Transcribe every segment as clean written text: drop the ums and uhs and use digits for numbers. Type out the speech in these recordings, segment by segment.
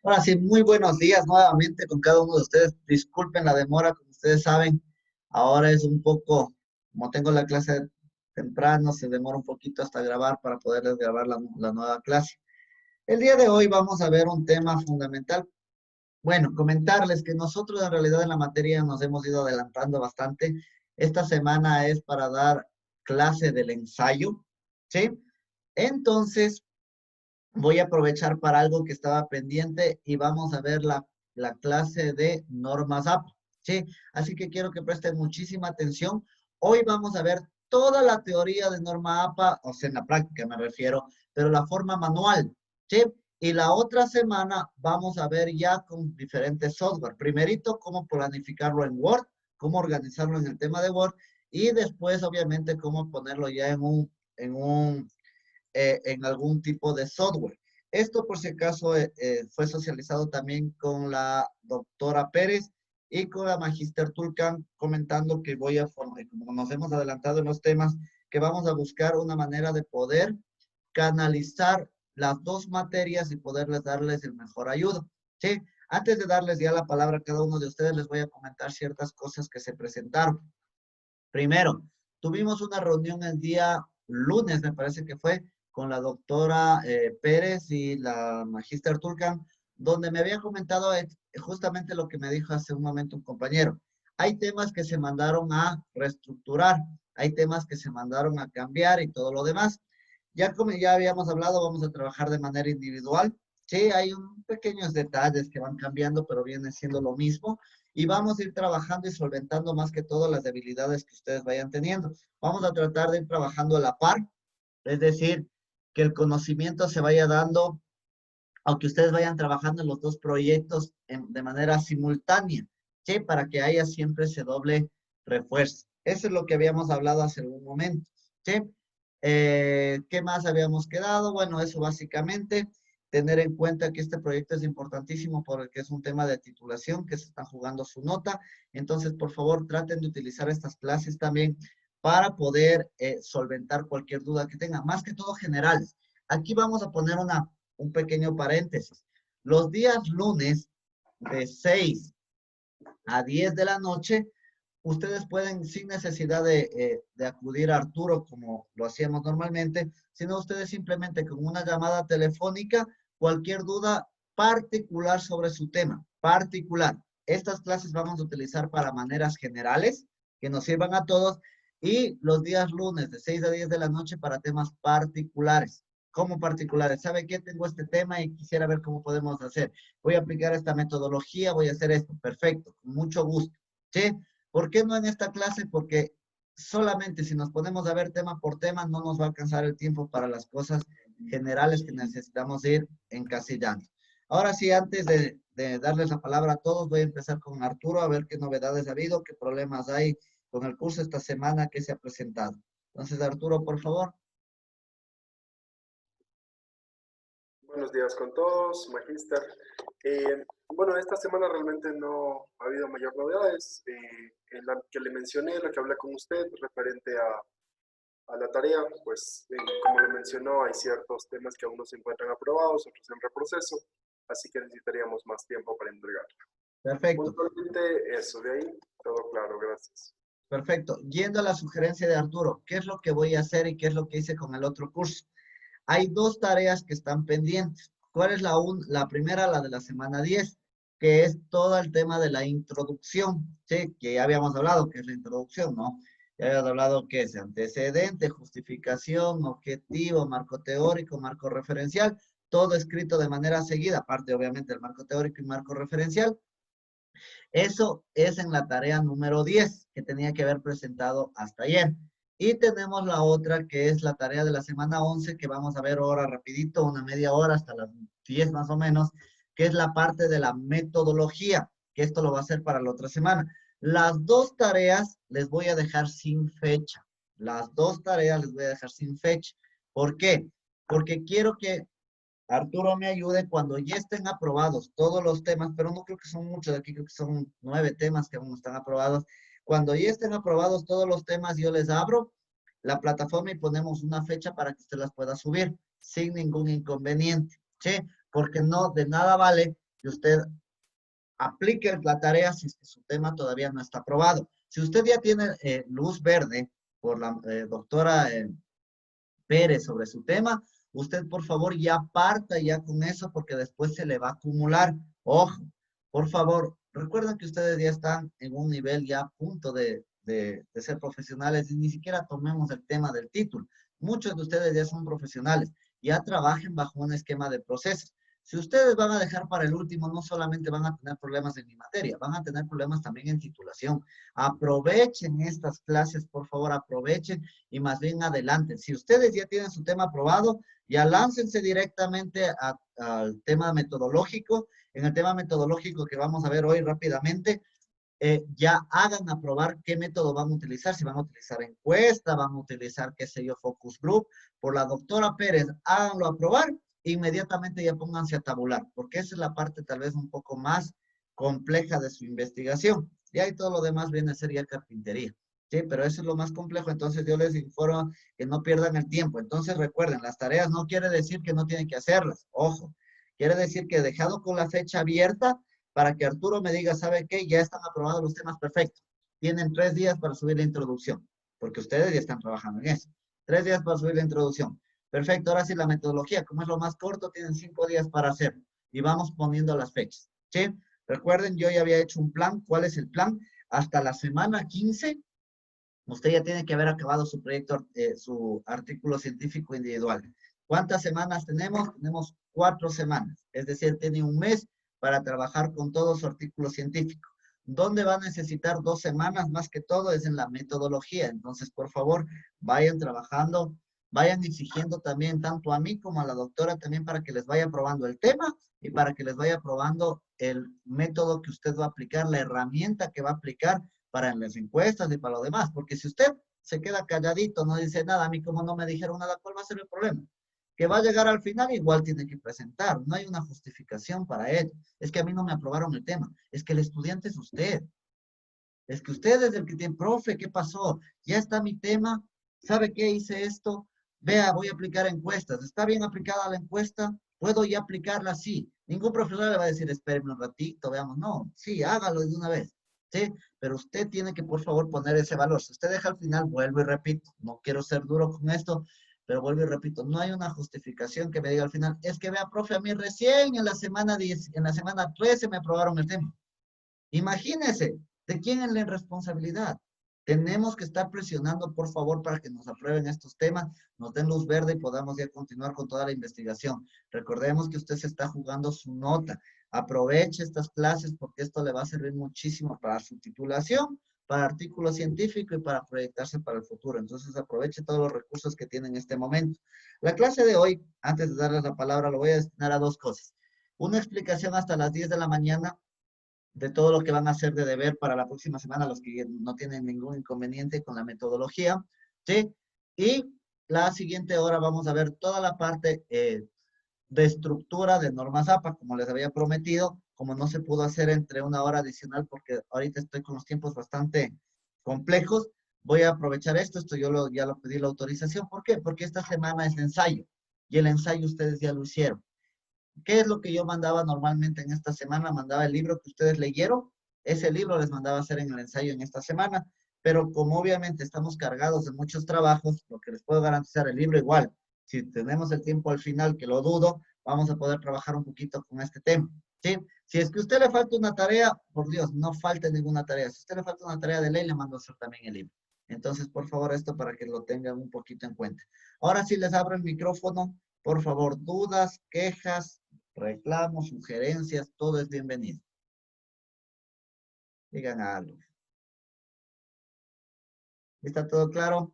Ahora sí, muy buenos días nuevamente con cada uno de ustedes. Disculpen la demora, como ustedes saben, ahora es un poco, como tengo la clase temprano, se demora un poquito hasta grabar para poderles grabar la nueva clase. El día de hoy vamos a ver un tema fundamental. Bueno, comentarles que nosotros en realidad en la materia nos hemos ido adelantando bastante. Esta semana es para dar clase del ensayo, ¿sí? Entonces, voy a aprovechar para algo que estaba pendiente y vamos a ver la clase de normas APA, ¿sí? Así que quiero que presten muchísima atención. Hoy vamos a ver toda la teoría de norma APA, o sea, en la práctica me refiero, pero la forma manual, ¿sí? Y la otra semana vamos a ver ya con diferentes software. Primerito, cómo planificarlo en Word, cómo organizarlo en el tema de Word y después, obviamente, cómo ponerlo ya en algún tipo de software. Esto, por si acaso, fue socializado también con la doctora Pérez y con la Magister Tulcan, comentando que como nos hemos adelantado en los temas, que vamos a buscar una manera de poder canalizar las dos materias y poderles darles el mejor ayuda. ¿Sí? Antes de darles ya la palabra a cada uno de ustedes, les voy a comentar ciertas cosas que se presentaron. Primero, tuvimos una reunión el día lunes, me parece que fue, con la doctora Pérez y la magíster Tulcan, donde me había comentado justamente lo que me dijo hace un momento un compañero. Hay temas que se mandaron a reestructurar, hay temas que se mandaron a cambiar y todo lo demás. Ya como ya habíamos hablado, vamos a trabajar de manera individual. Sí, hay pequeños detalles que van cambiando, pero viene siendo lo mismo y vamos a ir trabajando y solventando más que todo las debilidades que ustedes vayan teniendo. Vamos a tratar de ir trabajando a la par, es decir, que el conocimiento se vaya dando, aunque ustedes vayan trabajando en los dos proyectos de manera simultánea, ¿sí? Para que haya siempre ese doble refuerzo. Eso es lo que habíamos hablado hace algún momento, ¿sí? ¿Qué más habíamos quedado? Bueno, eso básicamente, tener en cuenta que este proyecto es importantísimo porque es un tema de titulación que se está jugando su nota. Entonces, por favor, traten de utilizar estas clases también para poder solventar cualquier duda que tengan, más que todo generales. Aquí vamos a poner un pequeño paréntesis. Los días lunes de 6 a 10 de la noche, ustedes pueden, sin necesidad de acudir a Arturo como lo hacíamos normalmente, sino ustedes simplemente con una llamada telefónica, cualquier duda particular sobre su tema, particular. Estas clases vamos a utilizar para maneras generales que nos sirvan a todos y los días lunes de 6 a 10 de la noche para temas particulares. ¿Cómo particulares? ¿Sabe qué? Tengo este tema y quisiera ver cómo podemos hacer. Voy a aplicar esta metodología, voy a hacer esto. Perfecto, con mucho gusto. ¿Sí? ¿Por qué no en esta clase? Porque solamente si nos ponemos a ver tema por tema, no nos va a alcanzar el tiempo para las cosas generales que necesitamos ir encasillando. Ahora sí, antes de darles la palabra a todos, voy a empezar con Arturo a ver qué novedades ha habido, qué problemas hay con el curso esta semana que se ha presentado. Entonces, Arturo, por favor. Buenos días con todos, Magister. Bueno, esta semana realmente no ha habido mayor novedades. En la que le mencioné, la que hablé con usted referente a la tarea, pues como lo mencionó, hay ciertos temas que aún no se encuentran aprobados, otros en reproceso, así que necesitaríamos más tiempo para entregarla. Perfecto. Puntualmente eso, de ahí todo claro, gracias. Perfecto. Yendo a la sugerencia de Arturo, ¿qué es lo que voy a hacer y qué es lo que hice con el otro curso? Hay dos tareas que están pendientes. ¿Cuál es la primera? La de la semana 10, que es todo el tema de la introducción, ¿sí? Que ya habíamos hablado, que es la introducción, ¿no? Ya habíamos hablado que es antecedente, justificación, objetivo, marco teórico, marco referencial, todo escrito de manera seguida, aparte obviamente del marco teórico y marco referencial. Eso es en la tarea número 10 que tenía que haber presentado hasta ayer. Y tenemos la otra que es la tarea de la semana 11 que vamos a ver ahora rapidito, una media hora hasta las 10 más o menos, que es la parte de la metodología, que esto lo va a hacer para la otra semana. Las dos tareas les voy a dejar sin fecha. Las dos tareas les voy a dejar sin fecha. ¿Por qué? Porque quiero que Arturo me ayude cuando ya estén aprobados todos los temas, pero no creo que son muchos, aquí creo que son 9 temas que aún no están aprobados. Cuando ya estén aprobados todos los temas, yo les abro la plataforma y ponemos una fecha para que usted las pueda subir sin ningún inconveniente, ¿sí? Porque no, de nada vale que usted aplique la tarea si es que su tema todavía no está aprobado. Si usted ya tiene luz verde por la doctora Pérez sobre su tema, usted por favor ya parta ya con eso porque después se le va a acumular. Ojo, por favor, recuerden que ustedes ya están en un nivel ya a punto de ser profesionales y ni siquiera tomemos el tema del título. Muchos de ustedes ya son profesionales, ya trabajen bajo un esquema de procesos. Si ustedes van a dejar para el último, no solamente van a tener problemas en mi materia, van a tener problemas también en titulación. Aprovechen estas clases, por favor, aprovechen y más bien adelante. Si ustedes ya tienen su tema aprobado, ya láncense directamente al tema metodológico. En el tema metodológico que vamos a ver hoy rápidamente, ya hagan aprobar qué método van a utilizar, si van a utilizar encuesta, van a utilizar, qué sé yo, focus group, por la doctora Pérez, háganlo aprobar, inmediatamente ya pónganse a tabular, porque esa es la parte tal vez un poco más compleja de su investigación. Y ahí todo lo demás viene a ser ya carpintería. Sí, pero eso es lo más complejo, entonces yo les informo que no pierdan el tiempo. Entonces recuerden, las tareas no quiere decir que no tienen que hacerlas, ojo, quiere decir que dejado con la fecha abierta, para que Arturo me diga, ¿sabe qué? Ya están aprobados los temas perfectos. Tienen 3 días para subir la introducción, porque ustedes ya están trabajando en eso. 3 días para subir la introducción. Perfecto, ahora sí la metodología, como es lo más corto, tienen 5 días para hacerlo. Y vamos poniendo las fechas. ¿Sí? Recuerden, yo ya había hecho un plan. ¿Cuál es el plan? Hasta la semana 15, usted ya tiene que haber acabado su proyecto, su artículo científico individual. ¿Cuántas semanas tenemos? Tenemos 4 semanas. Es decir, tiene un mes para trabajar con todo su artículo científico. ¿Dónde va a necesitar 2 semanas? Más que todo es en la metodología. Entonces, por favor, vayan trabajando, vayan exigiendo también tanto a mí como a la doctora también para que les vaya probando el tema y para que les vaya probando el método que usted va a aplicar, la herramienta que va a aplicar para las encuestas y para lo demás. Porque si usted se queda calladito, no dice nada, a mí como no me dijeron nada, ¿cuál va a ser el problema? Que va a llegar al final, igual tiene que presentar. No hay una justificación para ello. Es que a mí no me aprobaron el tema. Es que el estudiante es usted. Es que usted es el que tiene, profe, ¿qué pasó? Ya está mi tema. ¿Sabe qué? Hice esto. Vea, voy a aplicar encuestas. ¿Está bien aplicada la encuesta? ¿Puedo ya aplicarla así? Ningún profesor le va a decir, espéreme un ratito, veamos. No, sí, hágalo de una vez. ¿Sí? Pero usted tiene que, por favor, poner ese valor. Si usted deja al final, vuelvo y repito. No quiero ser duro con esto, pero vuelvo y repito, no hay una justificación que me diga al final, es que vea, profe, a mí recién en la semana 10, en la semana 13 me aprobaron el tema. Imagínese, ¿de quién es la responsabilidad? Tenemos que estar presionando, por favor, para que nos aprueben estos temas, nos den luz verde y podamos ya continuar con toda la investigación. Recordemos que usted se está jugando su nota. Aproveche estas clases porque esto le va a servir muchísimo para su titulación, para artículo científico y para proyectarse para el futuro. Entonces, aproveche todos los recursos que tiene en este momento. La clase de hoy, antes de darles la palabra, lo voy a destinar a 2 cosas. Una explicación hasta las 10 de la mañana de todo lo que van a hacer de deber para la próxima semana, los que no tienen ningún inconveniente con la metodología, ¿sí? Y la siguiente hora vamos a ver toda la parte de estructura de normas APA, como les había prometido, como no se pudo hacer entre una hora adicional, porque ahorita estoy con los tiempos bastante complejos, voy a aprovechar esto ya lo pedí la autorización. ¿Por qué? Porque esta semana es ensayo, y el ensayo ustedes ya lo hicieron. ¿Qué es lo que yo mandaba normalmente en esta semana? Mandaba el libro que ustedes leyeron, ese libro les mandaba a hacer en el ensayo en esta semana, pero como obviamente estamos cargados de muchos trabajos, lo que les puedo garantizar, el libro igual, si tenemos el tiempo al final, que lo dudo, vamos a poder trabajar un poquito con este tema, ¿sí? Si es que a usted le falta una tarea, por Dios, no falte ninguna tarea. Si a usted le falta una tarea de ley, le mando a hacer también el libro. Entonces, por favor, esto para que lo tengan un poquito en cuenta. Ahora sí les abro el micrófono. Por favor, dudas, quejas, reclamos, sugerencias, todo es bienvenido. Digan algo. ¿Está todo claro?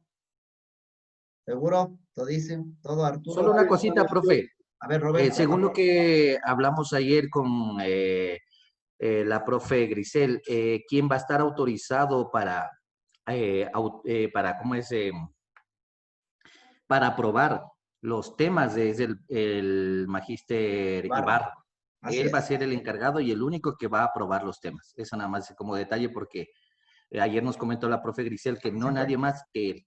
¿Seguro? ¿Todo dicen? ¿Todo, Arturo? Solo una cosita, profe. A ver, Roberto. Según lo que hablamos ayer con la profe Grisel, ¿quién va a estar autorizado ¿cómo es? Para aprobar los temas es el magíster Ibarra. Él va a ser el encargado y el único que va a aprobar los temas. Eso nada más como detalle porque ayer nos comentó la profe Grisel que no nadie más que él.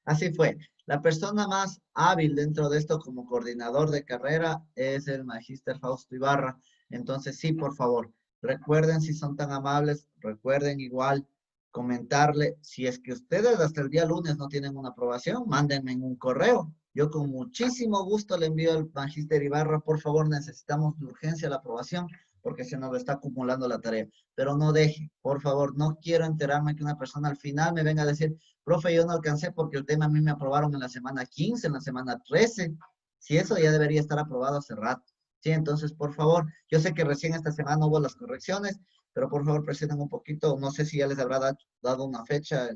Así fue. La persona más hábil dentro de esto como coordinador de carrera es el magíster Fausto Ibarra. Entonces, sí, por favor, recuerden si son tan amables, recuerden igual comentarle, si es que ustedes hasta el día lunes no tienen una aprobación, mándenme en un correo. Yo con muchísimo gusto le envío al magíster Ibarra, por favor, necesitamos de urgencia la aprobación porque se nos está acumulando la tarea. Pero no deje, por favor, no quiero enterarme que una persona al final me venga a decir, profe, yo no alcancé porque el tema a mí me aprobaron en la semana 15, en la semana 13. Si eso ya debería estar aprobado hace rato. Sí, entonces, por favor, yo sé que recién esta semana hubo las correcciones, pero por favor presionen un poquito. No sé si ya les habrá dado una fecha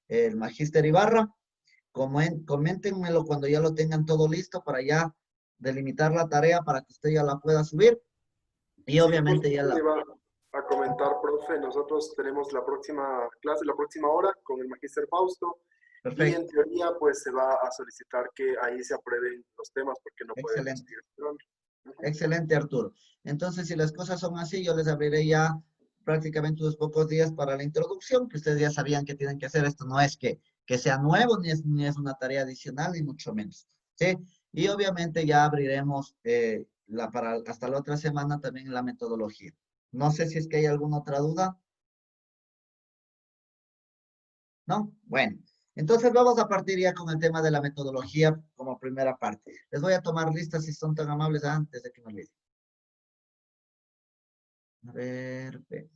el magíster Ibarra. Coméntenmelo cuando ya lo tengan todo listo para ya delimitar la tarea para que usted ya la pueda subir. Y Sí, obviamente justo ya le la... iba a comentar, profe, nosotros tenemos la próxima clase, la próxima hora con el magíster Fausto y en Perfecto, teoría pues se va a solicitar que ahí se aprueben los temas porque no podemos excelente. seguir esperando. Ujú. Excelente, Arturo. Entonces, si las cosas son así, yo les abriré ya prácticamente unos pocos días para la introducción, que ustedes ya sabían que tienen que hacer. Esto no es que sea nuevo, ni es una tarea adicional, ni mucho menos. ¿Sí? Y obviamente ya abriremos hasta la otra semana también la metodología. No sé si es que hay alguna otra duda. ¿No? Bueno, entonces vamos a partir ya con el tema de la metodología como primera parte. Les voy a tomar listas si son tan amables antes de que me olvide. A ver, ve.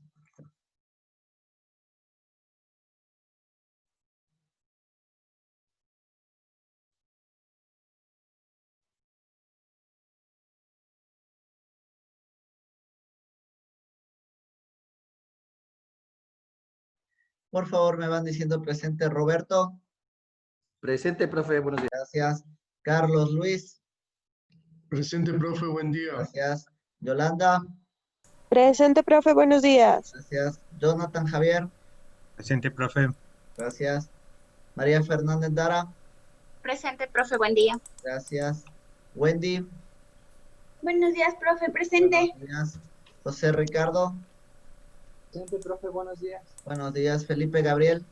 Por favor, me van diciendo presente Roberto. Presente, profe, buenos días. Gracias. Carlos Luis. Presente, profe, buen día. Gracias. Yolanda. Presente, profe, buenos días. Gracias. Jonathan Javier. Presente, profe. Gracias. María Fernández Dara. Presente, profe, buen día. Gracias. Wendy. Buenos días, profe, presente. Buenos días. José Ricardo. Presente, profe, buenos días. Buenos días. Felipe Gabriel.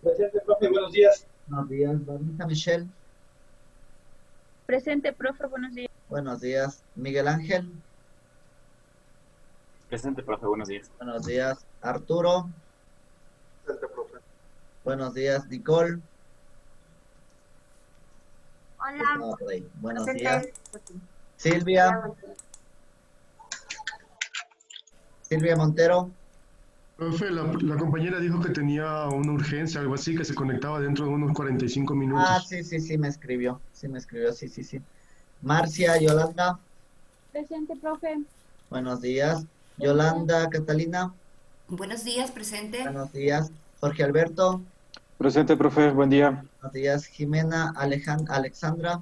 Presente, profe, buenos días. Buenos días. Vanessa Michelle. Presente, profe, buenos días. Buenos días. Miguel Ángel. Presente, profe, buenos días. Buenos días. Arturo. Presente, profe. Buenos días. Nicole. Hola. Buenos Presente. días. Silvia. Silvia Montero. Profe, la compañera dijo que tenía una urgencia, algo así, que se conectaba dentro de unos 45 minutos. Ah, sí, me escribió. Sí. Marcia, Yolanda. Presente, profe. Buenos días. Yolanda, Catalina. Buenos días, presente. Buenos días. Jorge Alberto. Presente, profe, buen día. Buenos días. Jimena, Alexandra.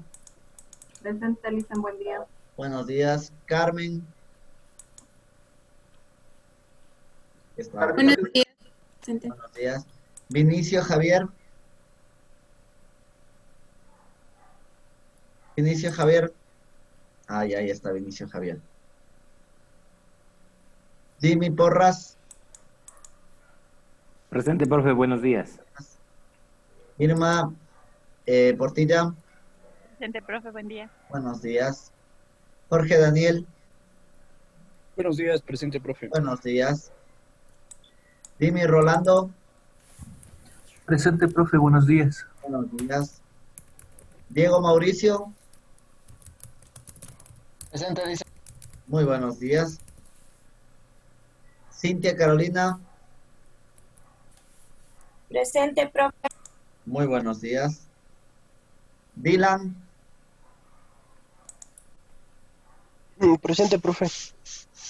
Presente, Lisa, buen día. Buenos días. Carmen. Buenos días. Presente. Buenos días. Vinicio Javier. Vinicio Javier. Ahí está Vinicio Javier. Jimmy Porras. Presente, profe, buenos días. Irma Portilla. Presente, profe, buen día. Buenos días. Jorge Daniel. Buenos días, presente, profe. Buenos días. Dimi Rolando. Presente, profe, buenos días. Buenos días. Diego Mauricio. Presente, dice. Muy buenos días. Cintia Carolina. Presente, profe. Muy buenos días. Dylan. Presente, profe.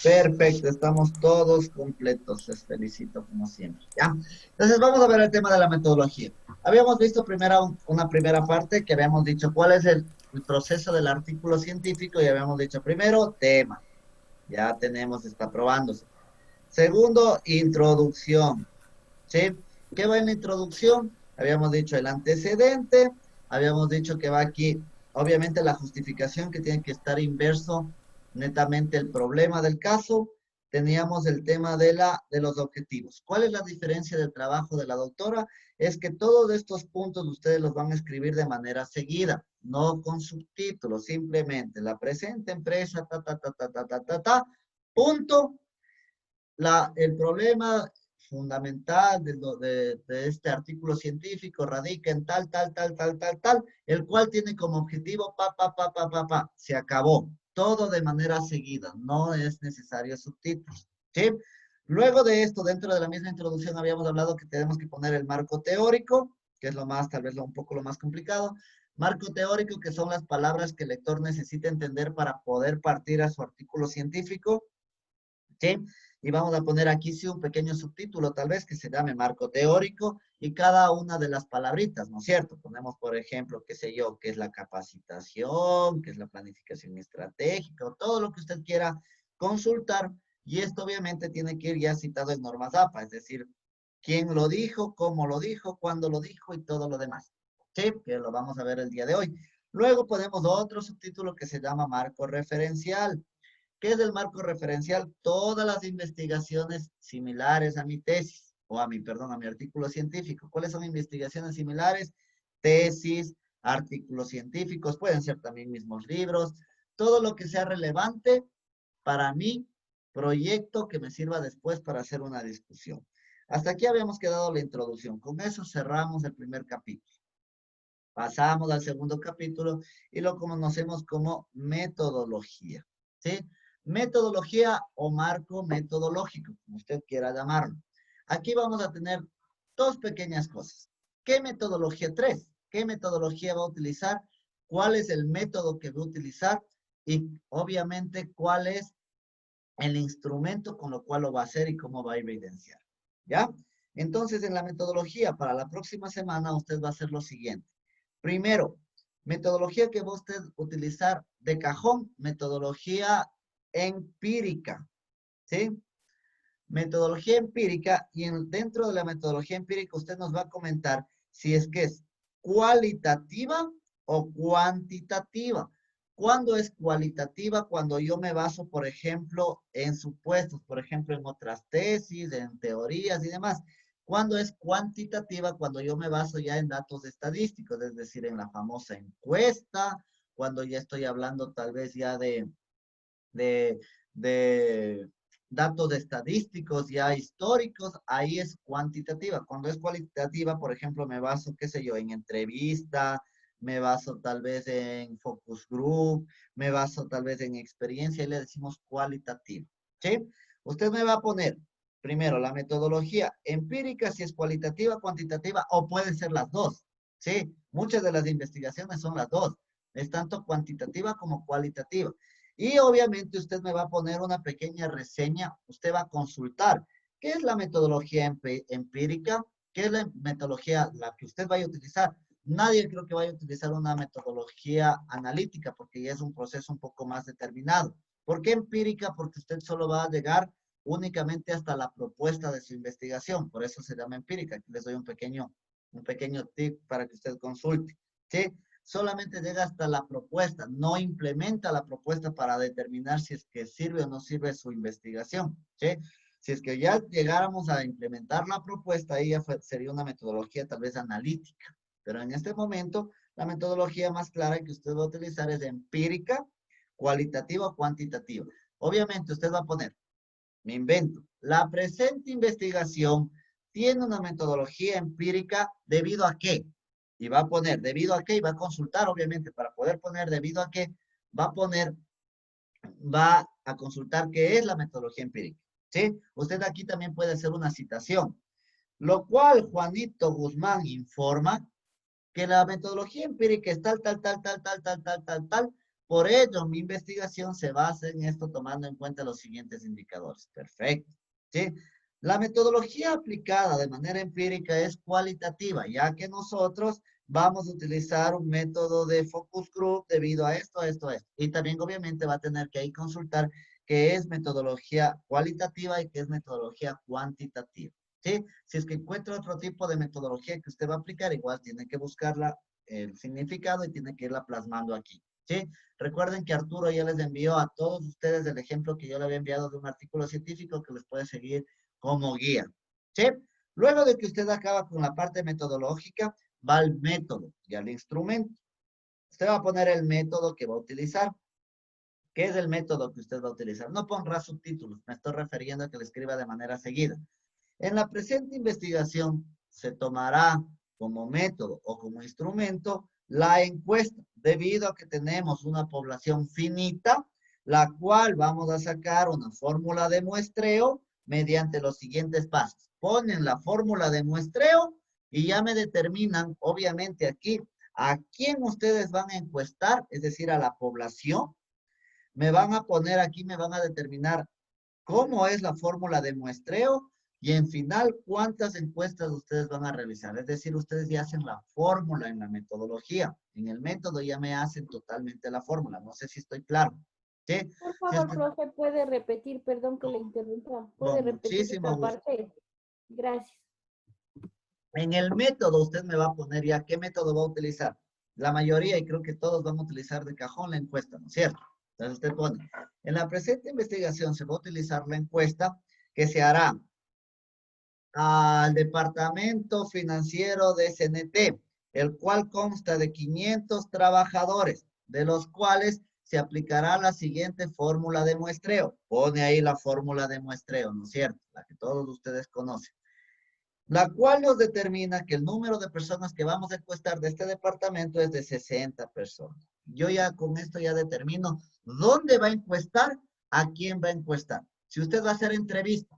Perfecto, estamos todos completos. Les felicito como siempre. ¿Ya? Entonces vamos a ver el tema de la metodología. Habíamos visto primero una primera parte que habíamos dicho cuál es el proceso del artículo científico y habíamos dicho primero tema. Ya tenemos, está probándose. Segundo, introducción. ¿Sí? ¿Qué va en la introducción? Habíamos dicho el antecedente, habíamos dicho que va aquí, obviamente la justificación que tiene que estar inverso netamente el problema del caso, teníamos el tema de los objetivos. ¿Cuál es la diferencia del trabajo de la doctora? Es que todos estos puntos ustedes los van a escribir de manera seguida, no con subtítulos, simplemente la presente empresa, punto. El problema fundamental de este artículo científico radica en tal, el cual tiene como objetivo se acabó. Todo de manera seguida, no es necesario subtítulos, ¿sí? Luego de esto, dentro de la misma introducción habíamos hablado que tenemos que poner el marco teórico, que es lo más, tal vez un poco lo más complicado. Marco teórico, que son las palabras que el lector necesita entender para poder partir a su artículo científico, ¿sí? Y vamos a poner aquí sí un pequeño subtítulo, tal vez, que se llame marco teórico y cada una de las palabritas, ¿no es cierto? Ponemos, por ejemplo, qué sé yo, qué es la capacitación, qué es la planificación estratégica, o todo lo que usted quiera consultar. Y esto obviamente tiene que ir ya citado en normas APA, es decir, quién lo dijo, cómo lo dijo, cuándo lo dijo y todo lo demás. Sí, que lo vamos a ver el día de hoy. Luego ponemos otro subtítulo que se llama marco referencial. ¿Qué es el marco referencial? Todas las investigaciones similares a mi tesis, o a mi artículo científico. ¿Cuáles son investigaciones similares? Tesis, artículos científicos, pueden ser también mismos libros, todo lo que sea relevante para mi proyecto que me sirva después para hacer una discusión. Hasta aquí habíamos quedado la introducción. Con eso cerramos el primer capítulo. Pasamos al segundo capítulo y lo conocemos como metodología, ¿sí? Metodología o marco metodológico, como usted quiera llamarlo. Aquí vamos a tener dos pequeñas cosas. ¿Qué metodología? Tres. ¿Qué metodología va a utilizar? ¿Cuál es el método que va a utilizar? Y obviamente, ¿cuál es el instrumento con lo cual lo va a hacer y cómo va a evidenciar? ¿Ya? Entonces, en la metodología para la próxima semana, usted va a hacer lo siguiente. Primero, metodología que va a usted utilizar de cajón, metodología empírica, ¿sí? Metodología empírica, y dentro de la metodología empírica usted nos va a comentar si es que es cualitativa o cuantitativa. ¿Cuándo es cualitativa? Cuando yo me baso, por ejemplo, en supuestos, por ejemplo, en otras tesis, en teorías y demás. ¿Cuándo es cuantitativa? Cuando yo me baso ya en datos estadísticos, es decir, en la famosa encuesta, cuando ya estoy hablando tal vez ya de datos estadísticos ya históricos, ahí es cuantitativa. Cuando es cualitativa, por ejemplo, me baso, qué sé yo, en entrevista, me baso tal vez en focus group, me baso tal vez en experiencia, y le decimos cualitativo, ¿sí? Usted me va a poner primero la metodología empírica, si es cualitativa, cuantitativa, o pueden ser las dos, ¿sí? Muchas de las investigaciones son las dos, es tanto cuantitativa como cualitativa. Y obviamente usted me va a poner una pequeña reseña, usted va a consultar qué es la metodología empírica, qué es la metodología la que usted vaya a utilizar. Nadie creo que vaya a utilizar una metodología analítica porque ya es un proceso un poco más determinado. ¿Por qué empírica? Porque usted solo va a llegar únicamente hasta la propuesta de su investigación, por eso se llama empírica. Aquí les doy un pequeño tip para que usted consulte, ¿sí? Solamente llega hasta la propuesta, no implementa la propuesta para determinar si es que sirve o no sirve su investigación, ¿sí? Si es que ya llegáramos a implementar la propuesta, ahí ya sería una metodología tal vez analítica, pero en este momento la metodología más clara que usted va a utilizar es empírica, cualitativa o cuantitativa. Obviamente usted va a poner, me invento, la presente investigación tiene una metodología empírica debido a qué. Y va a poner debido a qué, y va a consultar, obviamente, para poder poner debido a qué, va a consultar qué es la metodología empírica, ¿sí? Usted aquí también puede hacer una citación, lo cual Juanito Guzmán informa que la metodología empírica es tal, por ello mi investigación se basa en esto tomando en cuenta los siguientes indicadores. Perfecto, ¿sí? La metodología aplicada de manera empírica es cualitativa, ya que nosotros vamos a utilizar un método de focus group debido a esto. Y también obviamente va a tener que ahí consultar qué es metodología cualitativa y qué es metodología cuantitativa, ¿sí? Si es que encuentra otro tipo de metodología que usted va a aplicar, igual tiene que buscarla, el significado, y tiene que irla plasmando aquí, ¿sí? Recuerden que Arturo ya les envió a todos ustedes el ejemplo que yo le había enviado de un artículo científico que les puede seguir como guía, ¿sí? Luego de que usted acaba con la parte metodológica, va al método y al instrumento. Usted va a poner el método que va a utilizar. ¿Qué es el método que usted va a utilizar? No pondrá subtítulos, me estoy refiriendo a que le escriba de manera seguida. En la presente investigación se tomará como método o como instrumento la encuesta, debido a que tenemos una población finita, la cual vamos a sacar una fórmula de muestreo mediante los siguientes pasos. Ponen la fórmula de muestreo y ya me determinan, obviamente aquí, a quién ustedes van a encuestar, es decir, a la población. Me van a poner aquí, me van a determinar cómo es la fórmula de muestreo y en final cuántas encuestas ustedes van a realizar. Es decir, ustedes ya hacen la fórmula en la metodología. En el método ya me hacen totalmente la fórmula. No sé si estoy claro. ¿Sí? Por favor, profe, puede repetir, perdón que le interrumpa. ¿Puede Con repetir muchísimo esta gusto. parte? Gracias. En el método usted me va a poner ya qué método va a utilizar. La mayoría, y creo que todos vamos a utilizar de cajón la encuesta, ¿no es cierto? Entonces usted pone, en la presente investigación se va a utilizar la encuesta que se hará al departamento financiero de CNT, el cual consta de 500 trabajadores, de los cuales se aplicará la siguiente fórmula de muestreo. Pone ahí la fórmula de muestreo, ¿no es cierto? La que todos ustedes conocen. La cual nos determina que el número de personas que vamos a encuestar de este departamento es de 60 personas. Yo ya con esto ya determino dónde va a encuestar, a quién va a encuestar. Si usted va a hacer entrevista,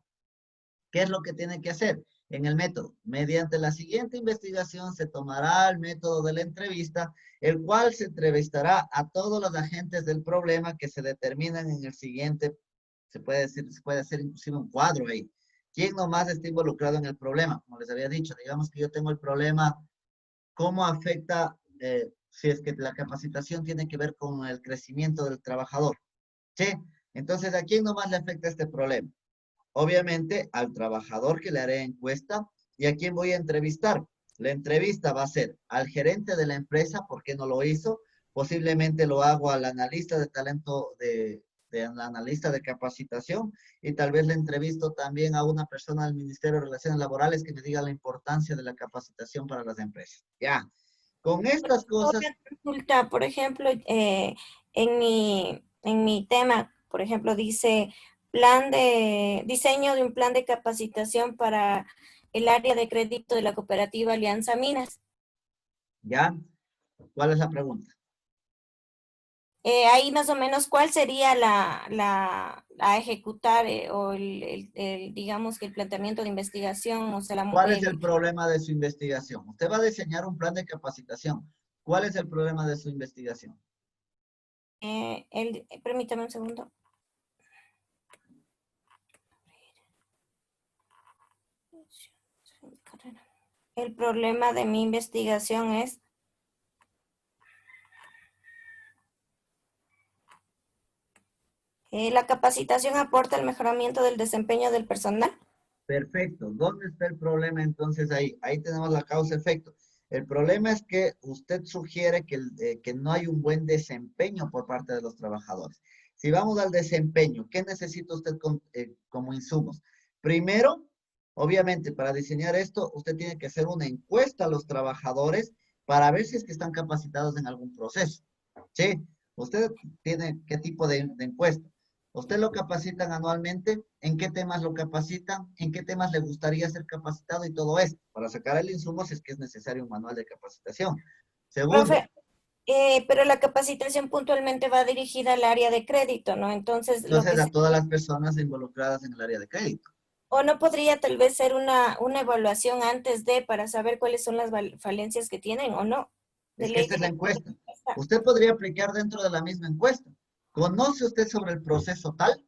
¿qué es lo que tiene que hacer? En el método, mediante la siguiente investigación se tomará el método de la entrevista, el cual se entrevistará a todos los agentes del problema que se determinan en el siguiente, se puede decir, se puede hacer inclusive un cuadro ahí. ¿Quién nomás está involucrado en el problema? Como les había dicho, digamos que yo tengo el problema, ¿cómo afecta, si es que la capacitación tiene que ver con el crecimiento del trabajador? ¿Sí? Entonces, ¿a quién nomás le afecta este problema? Obviamente al trabajador que le haré encuesta y a quién voy a entrevistar. La entrevista va a ser al gerente de la empresa, ¿por qué no lo hizo? Posiblemente lo hago al analista de talento, al analista de capacitación y tal vez le entrevisto también a una persona del Ministerio de Relaciones Laborales que me diga la importancia de la capacitación para las empresas. Ya, con estas cosas... Una consulta, por ejemplo, en mi tema, por ejemplo, dice diseño de un plan de capacitación para el área de crédito de la cooperativa Alianza Minas. ¿Ya? ¿Cuál es la pregunta? Ahí más o menos, ¿cuál sería a ejecutar o digamos que el planteamiento de investigación? O sea, ¿Cuál es el problema de su investigación? Usted va a diseñar un plan de capacitación. ¿Cuál es el problema de su investigación? Permítame un segundo. El problema de mi investigación es la capacitación aporta el mejoramiento del desempeño del personal. Perfecto. ¿Dónde está el problema entonces ahí? Ahí tenemos la causa-efecto. El problema es que usted sugiere que no hay un buen desempeño por parte de los trabajadores. Si vamos al desempeño, ¿qué necesita usted como insumos? Primero, obviamente, para diseñar esto, usted tiene que hacer una encuesta a los trabajadores para ver si es que están capacitados en algún proceso. ¿Sí? Usted tiene qué tipo de encuesta. ¿Usted lo capacitan anualmente? ¿En qué temas lo capacitan? ¿En qué temas le gustaría ser capacitado? Y todo esto, para sacar el insumo si es que es necesario un manual de capacitación. Segundo. Profe, pero la capacitación puntualmente va dirigida al área de crédito, ¿no? Entonces, A todas las personas involucradas en el área de crédito. ¿O no podría tal vez ser una evaluación antes para saber cuáles son las falencias que tienen o no? Es que esta es la encuesta. Usted podría aplicar dentro de la misma encuesta. ¿Conoce usted sobre el proceso tal?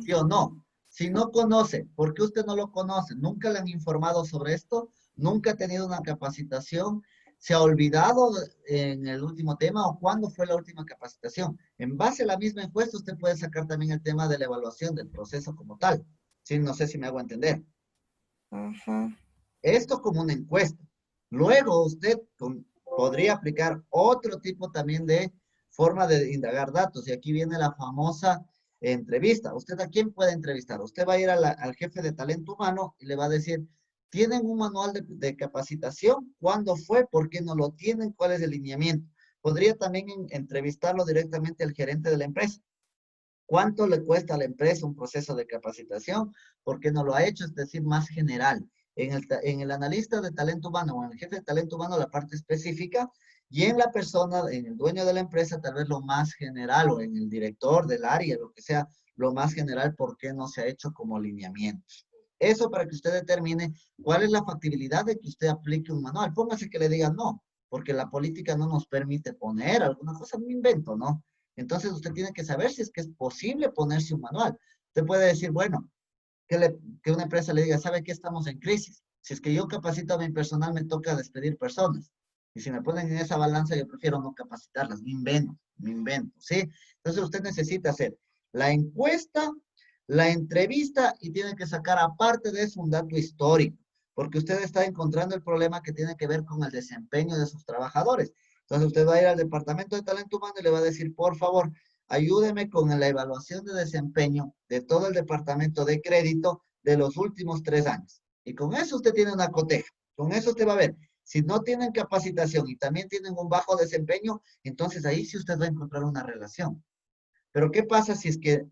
¿Sí o no? Si no conoce, ¿por qué usted no lo conoce? ¿Nunca le han informado sobre esto? ¿Nunca ha tenido una capacitación? ¿Se ha olvidado en el último tema o cuándo fue la última capacitación? En base a la misma encuesta, usted puede sacar también el tema de la evaluación del proceso como tal. Sí, no sé si me hago entender. Esto como una encuesta. Luego usted podría aplicar otro tipo también de forma de indagar datos. Y aquí viene la famosa entrevista. ¿Usted a quién puede entrevistar? Usted va a ir al jefe de talento humano y le va a decir, ¿tienen un manual de capacitación? ¿Cuándo fue? ¿Por qué no lo tienen? ¿Cuál es el lineamiento? Podría también entrevistarlo directamente al gerente de la empresa. ¿Cuánto le cuesta a la empresa un proceso de capacitación? ¿Por qué no lo ha hecho? Es decir, más general. En el analista de talento humano o en el jefe de talento humano la parte específica y en la persona, en el dueño de la empresa, tal vez lo más general o en el director del área, lo que sea, lo más general, ¿por qué no se ha hecho como lineamientos? Eso para que usted determine cuál es la factibilidad de que usted aplique un manual. Póngase que le digan no, porque la política no nos permite poner alguna cosa, me invento, ¿no? Entonces usted tiene que saber si es que es posible ponerse un manual. Usted puede decir, bueno, que una empresa le diga, ¿sabe qué? Estamos en crisis. Si es que yo capacito a mi personal, me toca despedir personas. Y si me ponen en esa balanza, yo prefiero no capacitarlas, me invento, ¿sí? Entonces usted necesita hacer la encuesta, la entrevista y tiene que sacar aparte de eso un dato histórico, porque usted está encontrando el problema que tiene que ver con el desempeño de sus trabajadores. Entonces usted va a ir al departamento de talento humano y le va a decir, por favor, ayúdeme con la evaluación de desempeño de todo el departamento de crédito de los últimos 3 años. Y con eso usted tiene una coteja. Con eso usted va a ver. Si no tienen capacitación y también tienen un bajo desempeño, entonces ahí sí usted va a encontrar una relación. Pero ¿qué pasa si es que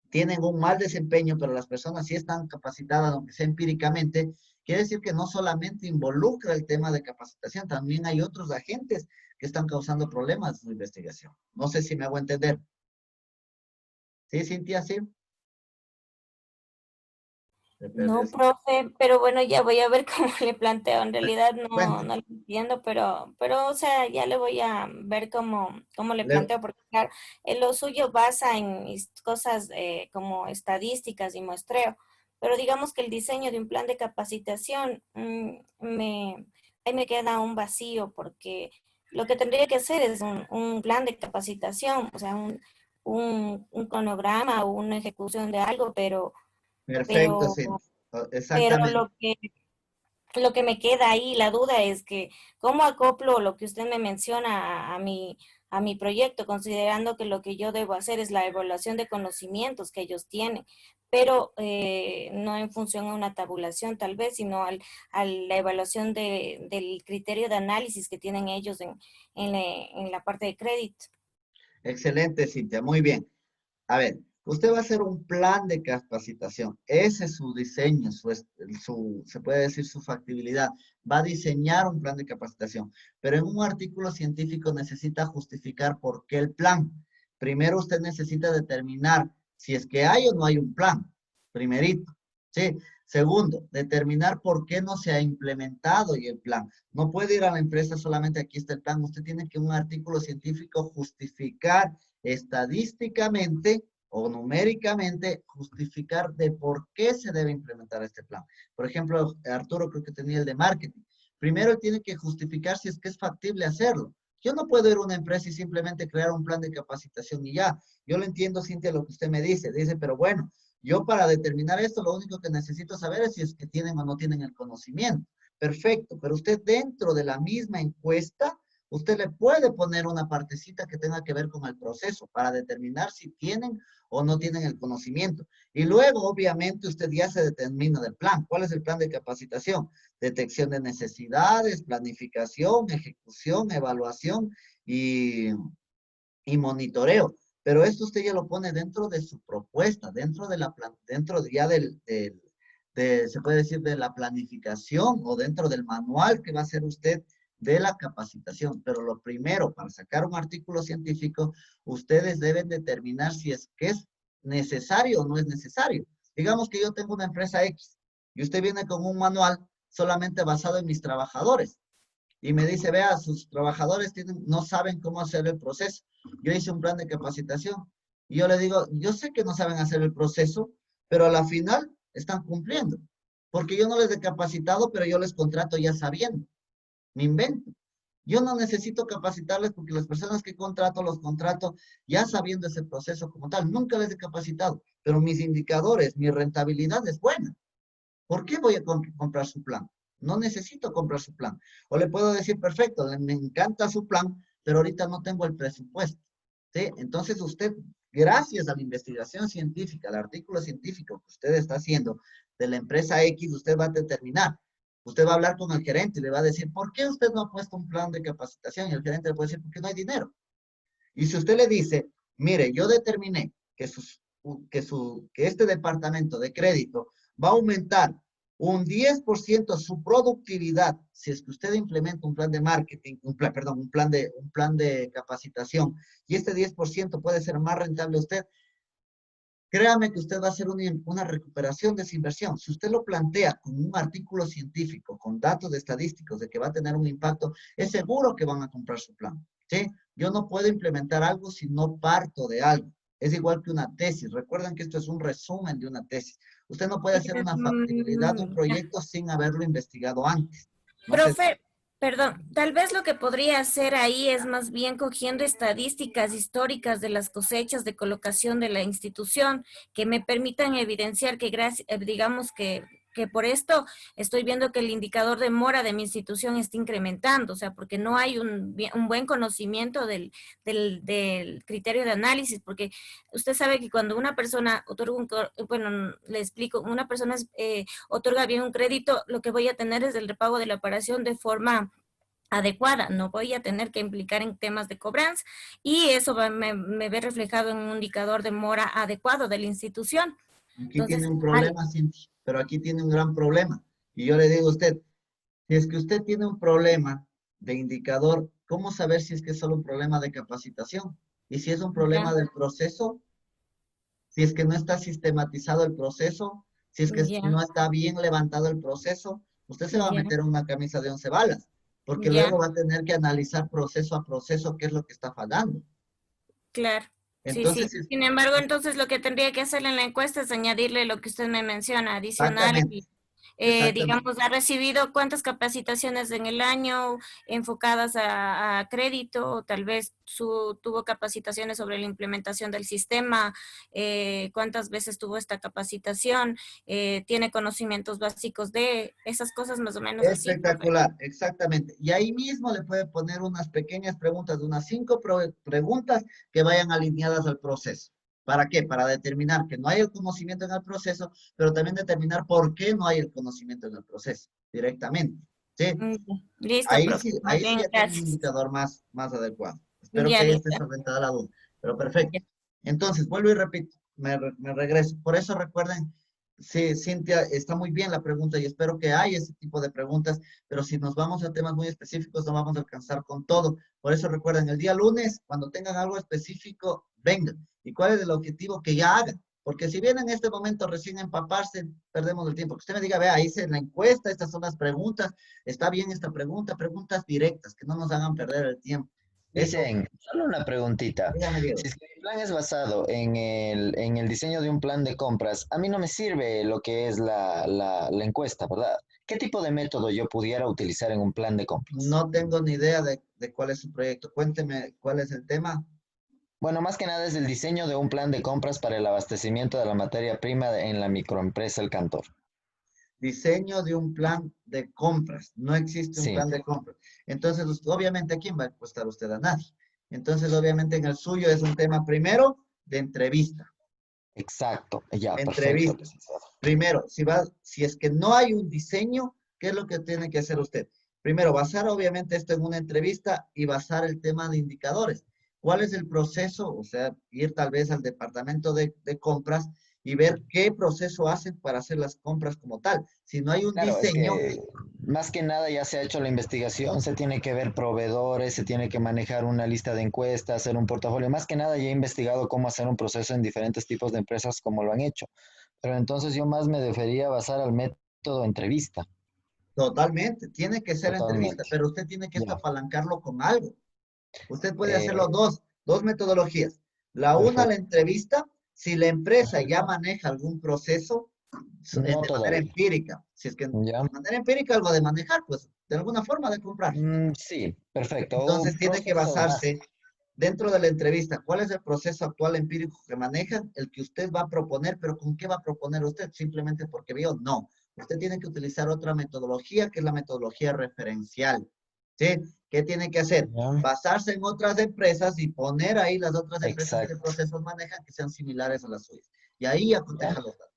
tienen un mal desempeño, pero las personas sí están capacitadas, aunque sea empíricamente? Quiere decir que no solamente involucra el tema de capacitación, también hay otros agentes que están causando problemas en su investigación. No sé si me hago entender. ¿Sí, Cintia? ¿Sí? No, profe, pero bueno, ya voy a ver cómo le planteo. En realidad no lo entiendo, pero, o sea, ya le voy a ver cómo le planteo, porque claro, lo suyo basa en cosas como estadísticas y muestreo, pero digamos que el diseño de un plan de capacitación, ahí me queda un vacío, porque lo que tendría que hacer es un plan de capacitación, o sea, un cronograma o una ejecución de algo, Perfecto, pero, sí. pero Exactamente. lo que me queda ahí, la duda es que, ¿cómo acoplo lo que usted me menciona a mi proyecto, considerando que lo que yo debo hacer es la evaluación de conocimientos que ellos tienen, pero no en función a una tabulación tal vez, sino a la evaluación del criterio de análisis que tienen ellos en la parte de crédito? Excelente, Cintia. Muy bien. A ver, usted va a hacer un plan de capacitación. Ese es su diseño, se puede decir su factibilidad. Va a diseñar un plan de capacitación, pero en un artículo científico necesita justificar por qué el plan. Primero usted necesita determinar si es que hay o no hay un plan, primerito. ¿Sí? Segundo, determinar por qué no se ha implementado y el plan. No puede ir a la empresa solamente aquí está el plan. Usted tiene que en un artículo científico justificar estadísticamente o numéricamente justificar de por qué se debe implementar este plan. Por ejemplo, Arturo creo que tenía el de marketing. Primero él tiene que justificar si es que es factible hacerlo. Yo no puedo ir a una empresa y simplemente crear un plan de capacitación y ya. Yo lo entiendo, Cintia, lo que usted me dice. Dice, pero bueno, yo para determinar esto, lo único que necesito saber es si es que tienen o no tienen el conocimiento. Perfecto, pero usted dentro de la misma encuesta usted le puede poner una partecita que tenga que ver con el proceso para determinar si tienen o no tienen el conocimiento. Y luego, obviamente, usted ya se determina del plan. ¿Cuál es el plan de capacitación? Detección de necesidades, planificación, ejecución, evaluación y monitoreo. Pero esto usted ya lo pone dentro de su propuesta, dentro de dentro ya se puede decir, de la planificación o dentro del manual que va a hacer usted de la capacitación. Pero lo primero, para sacar un artículo científico, ustedes deben determinar si es que es necesario o no es necesario. Digamos que yo tengo una empresa X y usted viene con un manual solamente basado en mis trabajadores y me dice, vea, sus trabajadores no saben cómo hacer el proceso. Yo hice un plan de capacitación y yo le digo, yo sé que no saben hacer el proceso, pero a la final están cumpliendo, porque yo no les he capacitado, pero yo les contrato ya sabiendo. Me invento. Yo no necesito capacitarles porque las personas que contrato, los contrato ya sabiendo ese proceso como tal. Nunca les he capacitado, pero mis indicadores, mi rentabilidad es buena. ¿Por qué voy a comprar su plan? No necesito comprar su plan. O le puedo decir, perfecto, me encanta su plan, pero ahorita no tengo el presupuesto. ¿Sí? Entonces usted, gracias a la investigación científica, al artículo científico que usted está haciendo de la empresa X, usted va a determinar. Usted va a hablar con el gerente y le va a decir, ¿por qué usted no ha puesto un plan de capacitación? Y el gerente le puede decir, porque no hay dinero. Y si usted le dice, mire, yo determiné que, que este departamento de crédito va a aumentar un 10% su productividad si es que usted implementa un plan de marketing, perdón, un plan de capacitación, y este 10% puede ser más rentable a usted, créame que usted va a hacer una recuperación de esa inversión. Si usted lo plantea con un artículo científico, con datos estadísticos de que va a tener un impacto, es seguro que van a comprar su plan. ¿Sí? Yo no puedo implementar algo si no parto de algo. Es igual que una tesis. Recuerden que esto es un resumen de una tesis. Usted no puede hacer una factibilidad de un proyecto sin haberlo investigado antes. No sé. Profe, perdón, tal vez lo que podría hacer ahí es más bien cogiendo estadísticas históricas de las cosechas de colocación de la institución que me permitan evidenciar que, digamos que por esto estoy viendo que el indicador de mora de mi institución está incrementando, o sea, porque no hay un buen conocimiento del criterio de análisis, porque usted sabe que cuando una persona otorga bueno, le explico, una persona otorga bien un crédito, lo que voy a tener es el repago de la operación de forma adecuada, no voy a tener que implicar en temas de cobranza y eso me ve reflejado en un indicador de mora adecuado de la institución. Aquí tiene un problema, Cintia, pero aquí tiene un gran problema. Y yo le digo a usted, si es que usted tiene un problema de indicador, ¿cómo saber si es que es solo un problema de capacitación? Y si es un problema del proceso, si es que no está sistematizado el proceso, si es que no está bien levantado el proceso, usted se va a meter en una camisa de 11 balas, porque luego va a tener que analizar proceso a proceso qué es lo que está fallando. Claro. Entonces, sí. Sin embargo, entonces lo que tendría que hacer en la encuesta es añadirle lo que usted me menciona, adicional. Digamos, ha recibido cuántas capacitaciones en el año enfocadas a crédito, tal vez tuvo capacitaciones sobre la implementación del sistema, cuántas veces tuvo esta capacitación, tiene conocimientos básicos de esas cosas más o menos. Espectacular, así, exactamente. Y ahí mismo le puede poner unas pequeñas preguntas, de unas 5 preguntas que vayan alineadas al proceso. ¿Para qué? Para determinar que no hay el conocimiento en el proceso, pero también determinar por qué no hay el conocimiento en el proceso, directamente. ¿Sí? Listo, ahí profe. sí, ahí sí ya tiene un indicador más adecuado. Espero que esté solventada la duda. Pero perfecto. Entonces, vuelvo y repito, me regreso. Por eso recuerden, sí, Cintia, está muy bien la pregunta y espero que haya ese tipo de preguntas, pero si nos vamos a temas muy específicos no vamos a alcanzar con todo. Por eso recuerden, el día lunes, cuando tengan algo específico, vengan. ¿Y cuál es el objetivo? Que ya hagan. Porque si vienen en este momento recién a empaparse, perdemos el tiempo. Que usted me diga, vea, hice la encuesta, estas son las preguntas, está bien esta pregunta, preguntas directas, que no nos hagan perder el tiempo. Dicen, solo una preguntita. Si es que mi plan es basado en el diseño de un plan de compras, a mí no me sirve lo que es la encuesta, ¿verdad? ¿Qué tipo de método yo pudiera utilizar en un plan de compras? No tengo ni idea de cuál es su proyecto. Cuénteme cuál es el tema. Bueno, más que nada es el diseño de un plan de compras para el abastecimiento de la materia prima en la microempresa El Cantor. Diseño de un plan de compras. No existe un plan de compras. Entonces, obviamente, ¿a quién va a encuestar usted? A nadie. Entonces, obviamente, en el suyo es un tema primero de entrevista. Exacto, ya, entrevista. Perfecto. Primero, si es que no hay un diseño, ¿qué es lo que tiene que hacer usted? Primero, basar obviamente esto en una entrevista y basar el tema de indicadores. ¿Cuál es el proceso? O sea, ir tal vez al departamento de compras y ver qué proceso hacen para hacer las compras como tal. Si no hay un diseño... Es que, más que nada ya se ha hecho la investigación, se tiene que ver proveedores, se tiene que manejar una lista de encuestas, hacer un portafolio. Más que nada ya he investigado cómo hacer un proceso en diferentes tipos de empresas como lo han hecho. Pero entonces yo más me debería basar al método entrevista. Totalmente, tiene que ser entrevista, pero usted tiene que apalancarlo con algo. Usted puede hacerlo dos metodologías. La una, la entrevista, si la empresa ya maneja algún proceso de manera empírica. Si es que de manera empírica algo de manejar, pues de alguna forma de comprar. Sí, perfecto. Entonces tiene que basarse dentro de la entrevista. ¿Cuál es el proceso actual empírico que manejan? El que usted va a proponer, pero ¿con qué va a proponer usted? ¿Simplemente porque vio? No. Usted tiene que utilizar otra metodología, que es la metodología referencial. ¿Sí? ¿Qué tiene que hacer? Basarse en otras empresas y poner ahí las otras empresas que procesos manejan que sean similares a las suyas. Y ahí acoteja los datos.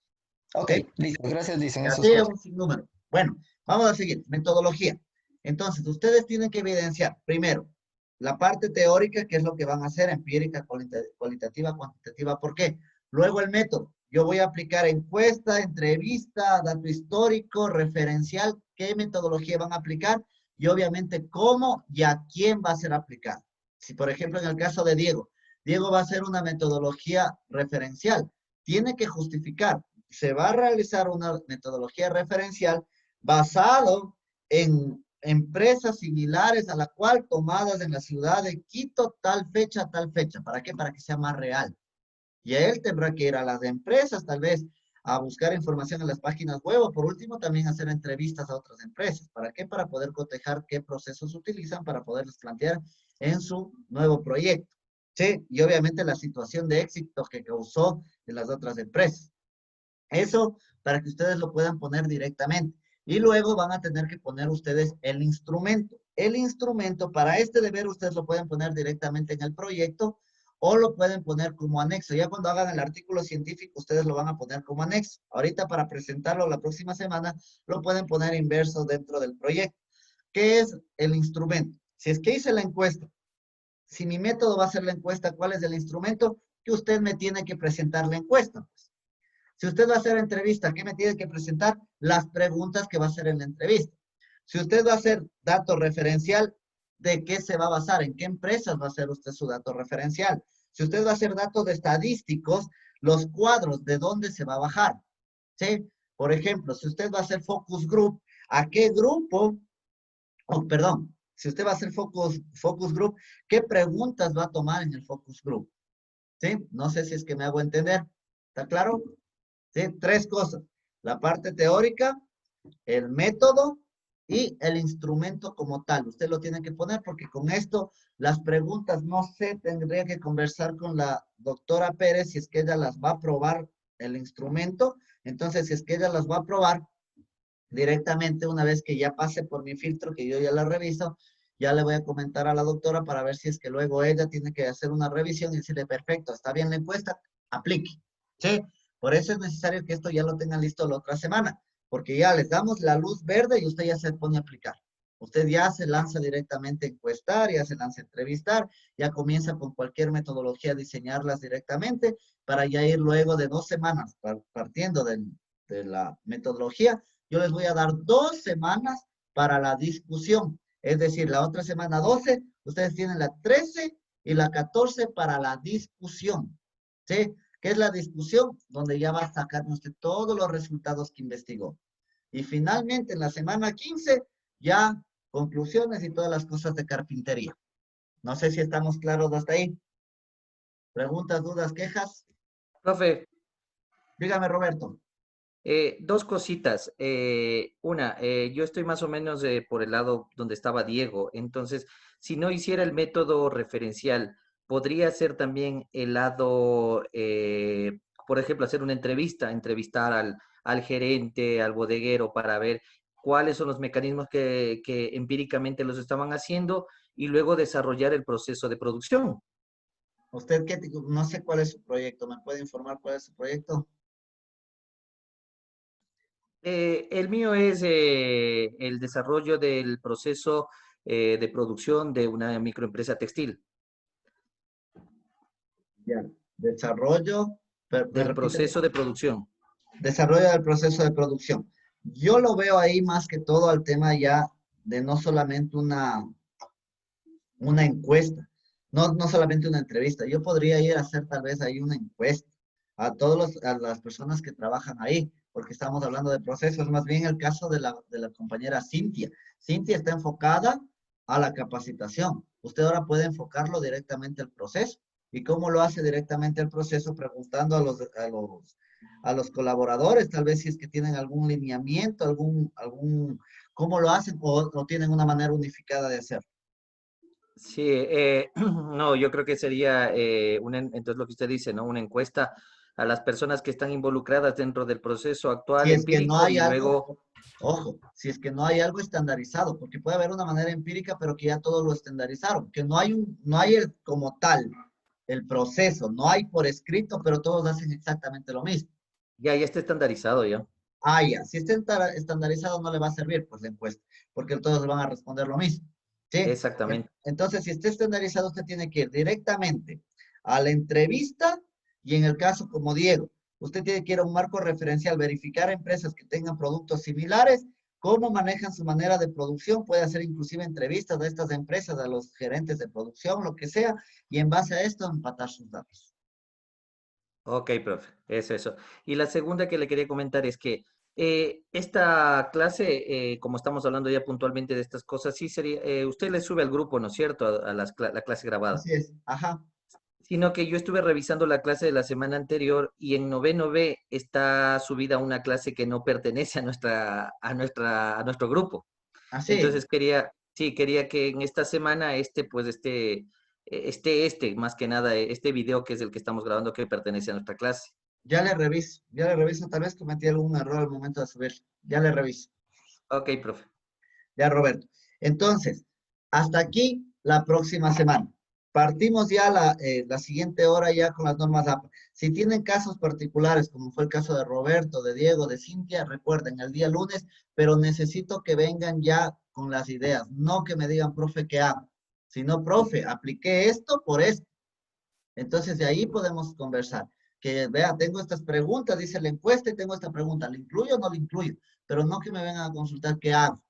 Ok, listo. Gracias, dicen esos Así es cuatro. un sinnúmero. Bueno, vamos a seguir. Metodología. Entonces, ustedes tienen que evidenciar, primero, la parte teórica, que es lo que van a hacer, empírica, cualitativa, cuantitativa. ¿Por qué? Luego el método. Yo voy a aplicar encuesta, entrevista, dato histórico, referencial, qué metodología van a aplicar y obviamente cómo y a quién va a ser aplicado. Si, por ejemplo, en el caso de Diego, Diego va a hacer una metodología referencial. Tiene que justificar. Se va a realizar una metodología referencial basado en empresas similares a la cual tomadas en la ciudad de Quito, tal fecha, tal fecha. ¿Para qué? Para que sea más real. Y él tendrá que ir a las empresas, tal vez, a buscar información en las páginas web o por último también hacer entrevistas a otras empresas. ¿Para qué? Para poder cotejar qué procesos utilizan para poderles plantear en su nuevo proyecto. ¿Sí? Y obviamente la situación de éxito que causó en las otras empresas. Eso para que ustedes lo puedan poner directamente. Y luego van a tener que poner ustedes el instrumento. El instrumento, para este deber, ustedes lo pueden poner directamente en el proyecto o lo pueden poner como anexo. Ya cuando hagan el artículo científico, ustedes lo van a poner como anexo. Ahorita para presentarlo la próxima semana, lo pueden poner inverso dentro del proyecto. ¿Qué es el instrumento? Si es que hice la encuesta, si mi método va a ser la encuesta, ¿cuál es el instrumento? Que usted me tiene que presentar la encuesta. Si usted va a hacer entrevista, ¿qué me tiene que presentar? Las preguntas que va a hacer en la entrevista. Si usted va a hacer dato referencial, ¿de qué se va a basar? ¿En qué empresas va a hacer usted su dato referencial? Si usted va a hacer datos estadísticos, los cuadros, ¿de dónde se va a bajar? ¿Sí? Por ejemplo, si usted va a hacer focus group, ¿a qué grupo? Oh, perdón. Si usted va a hacer focus group, ¿qué preguntas va a tomar en el focus group? ¿Sí? No sé si es que me hago entender. ¿Está claro? ¿Sí? Tres cosas. La parte teórica, el método y el instrumento como tal. Usted lo tiene que poner porque con esto las preguntas, no sé, tendría que conversar con la doctora Pérez si es que ella las va a probar el instrumento. Entonces, si es que ella las va a probar directamente una vez que ya pase por mi filtro, que yo ya la reviso, ya le voy a comentar a la doctora para ver si es que luego ella tiene que hacer una revisión y decirle, perfecto, está bien la encuesta, aplique. ¿Sí? Por eso es necesario que esto ya lo tengan listo la otra semana, porque ya les damos la luz verde y usted ya se pone a aplicar. Usted ya se lanza directamente a encuestar, ya se lanza a entrevistar, ya comienza con cualquier metodología a diseñarlas directamente para ya ir luego de 2 semanas partiendo de la metodología. Yo les voy a dar 2 semanas para la discusión. Es decir, la otra semana 12, ustedes tienen la 13 y la 14 para la discusión. ¿Sí? ¿Qué es la discusión? Donde ya va a sacar usted todos los resultados que investigó. Y finalmente, en la semana 15, ya conclusiones y todas las cosas de carpintería. No sé si estamos claros hasta ahí. ¿Preguntas, dudas, quejas? Profe. Dígame, Roberto. 2 cositas. Una, yo estoy más o menos por el lado donde estaba Diego. Entonces, si no hiciera el método referencial, podría ser también el lado, por ejemplo, hacer una entrevista, entrevistar al gerente, al bodeguero, para ver cuáles son los mecanismos que empíricamente los estaban haciendo y luego desarrollar el proceso de producción. ¿Usted qué? No sé cuál es su proyecto. ¿Me puede informar cuál es su proyecto? El mío es el desarrollo del proceso de producción de una microempresa textil. Ya, desarrollo del proceso de producción. Desarrollo del proceso de producción. Yo lo veo ahí más que todo al tema ya de no solamente una encuesta, no solamente una entrevista. Yo podría ir a hacer tal vez ahí una encuesta a las personas que trabajan ahí, porque estamos hablando de procesos. Más bien el caso de la compañera Cintia. Cintia está enfocada a la capacitación. Usted ahora puede enfocarlo directamente al proceso. ¿Y cómo lo hace directamente el proceso? Preguntando a los colaboradores, tal vez si es que tienen algún lineamiento, cómo lo hacen o tienen una manera unificada de hacerlo. Sí, no, yo creo que sería, entonces lo que usted dice, ¿no? Una encuesta a las personas que están involucradas dentro del proceso actual Si es que no empírico hay y algo, luego Ojo, si es que no hay algo estandarizado, porque puede haber una manera empírica, pero que ya todo lo estandarizaron, que no hay como tal el proceso, no hay por escrito, pero todos hacen exactamente lo mismo. Ya está estandarizado ya. Ah, ya, si está estandarizado no le va a servir, pues la encuesta, porque todos van a responder lo mismo. ¿Sí? Exactamente. Entonces, si está estandarizado, usted tiene que ir directamente a la entrevista y en el caso como Diego, usted tiene que ir a un marco referencial, verificar empresas que tengan productos similares, cómo manejan su manera de producción, puede hacer inclusive entrevistas a estas empresas, a los gerentes de producción, lo que sea, y en base a esto empatar sus datos. Ok, profe, eso. Y la segunda que le quería comentar es que esta clase, como estamos hablando ya puntualmente de estas cosas, sí sería, usted le sube al grupo, ¿no es cierto? A la clase grabada. Así es, ajá. Sino que yo estuve revisando la clase de la semana anterior y en noveno B está subida una clase que no pertenece a nuestro grupo. Así. Entonces quería que en esta semana más que nada, este video que es el que estamos grabando que pertenece a nuestra clase. Ya le reviso, tal vez cometí algún error al momento de subir. Ya le reviso. Ok, profe. Ya, Roberto. Entonces, hasta aquí la próxima semana. Partimos ya la siguiente hora ya con las normas APA. Si tienen casos particulares, como fue el caso de Roberto, de Diego, de Cintia, recuerden, el día lunes, pero necesito que vengan ya con las ideas, no que me digan, profe, ¿qué hago? Sino, profe, apliqué esto por esto. Entonces, de ahí podemos conversar. Que vea, tengo estas preguntas, dice la encuesta y tengo esta pregunta, ¿le incluyo o no le incluyo? Pero no que me vengan a consultar qué hago.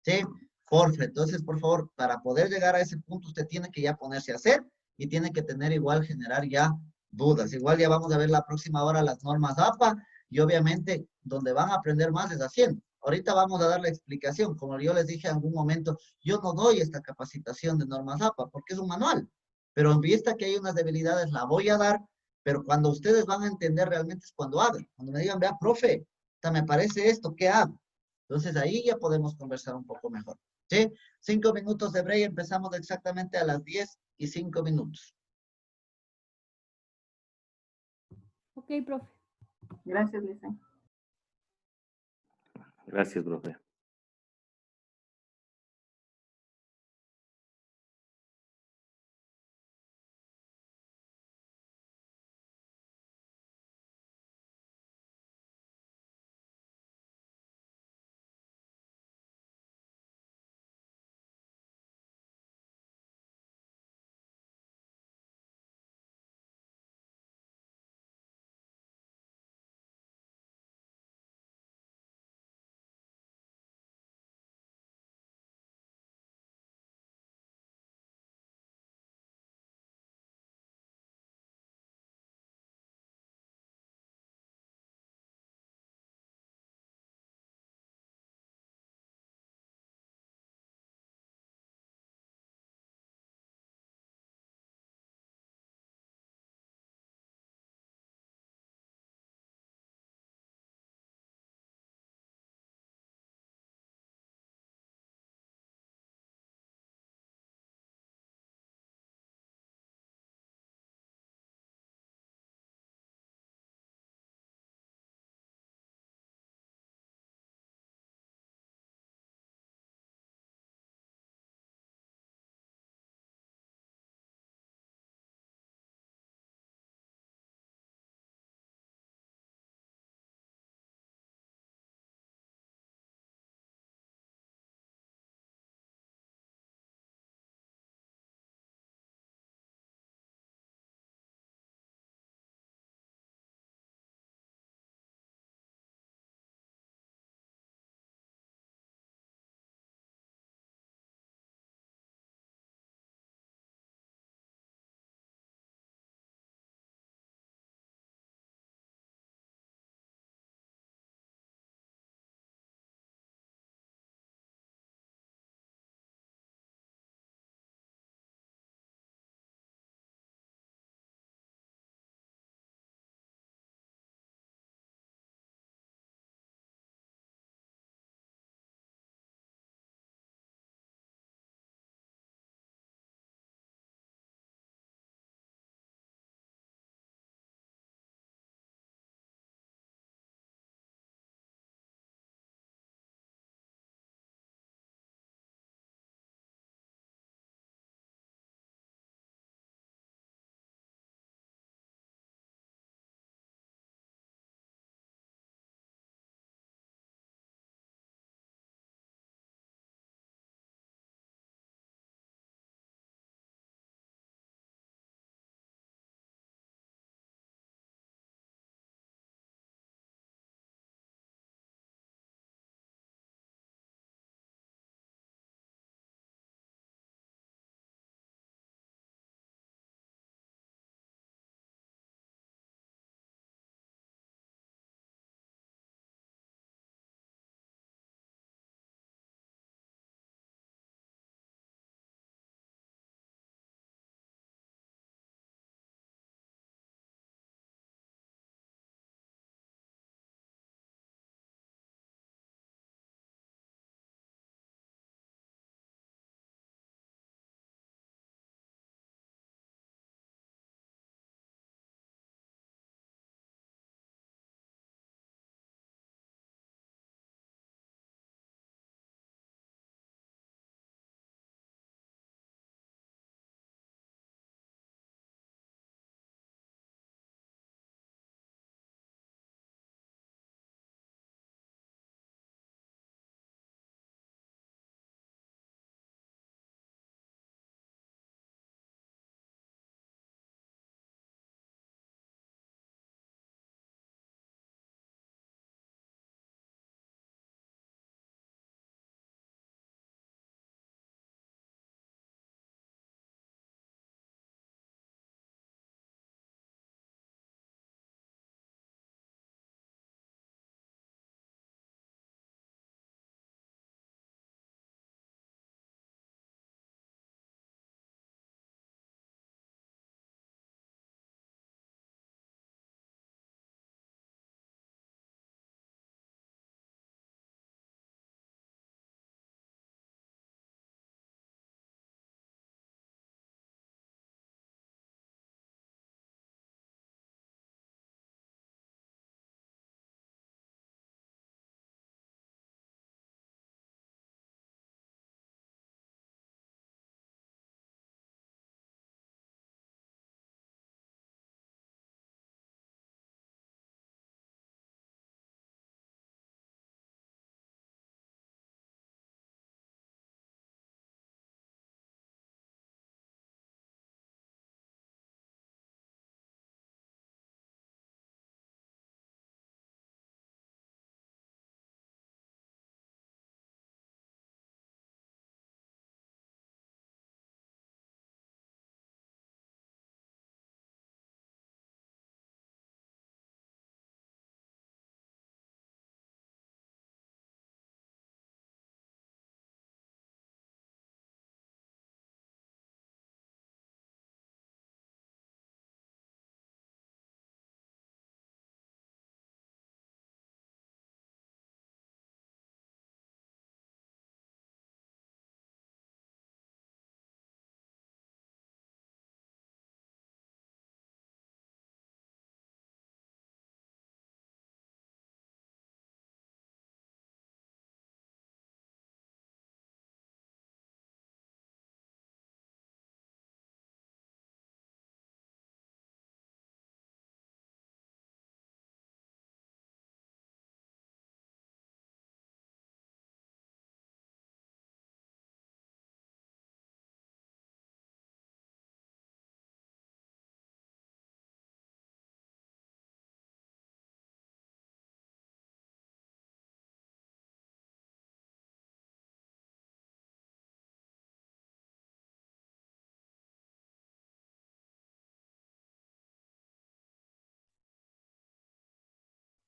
¿Sí? Porfa, entonces, por favor, para poder llegar a ese punto, usted tiene que ya ponerse a hacer y tiene que tener igual, generar ya dudas. Igual ya vamos a ver la próxima hora las normas APA y obviamente donde van a aprender más es haciendo. Ahorita vamos a dar la explicación. Como yo les dije en algún momento, yo no doy esta capacitación de normas APA porque es un manual. Pero en vista que hay unas debilidades, la voy a dar, pero cuando ustedes van a entender realmente es cuando hagan. Cuando me digan, vea, profe, me parece esto, ¿qué hago? Entonces ahí ya podemos conversar un poco mejor. ¿Sí? 5 minutos de break, empezamos exactamente a las 10:05. Ok, profe. Gracias, Lisa. Gracias, profe.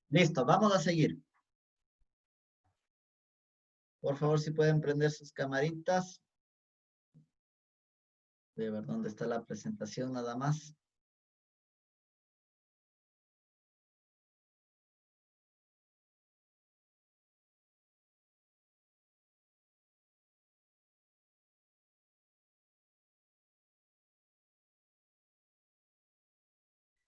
Listo, vamos a seguir. Por favor, si pueden prender sus camaritas. Voy a ver dónde está la presentación nada más.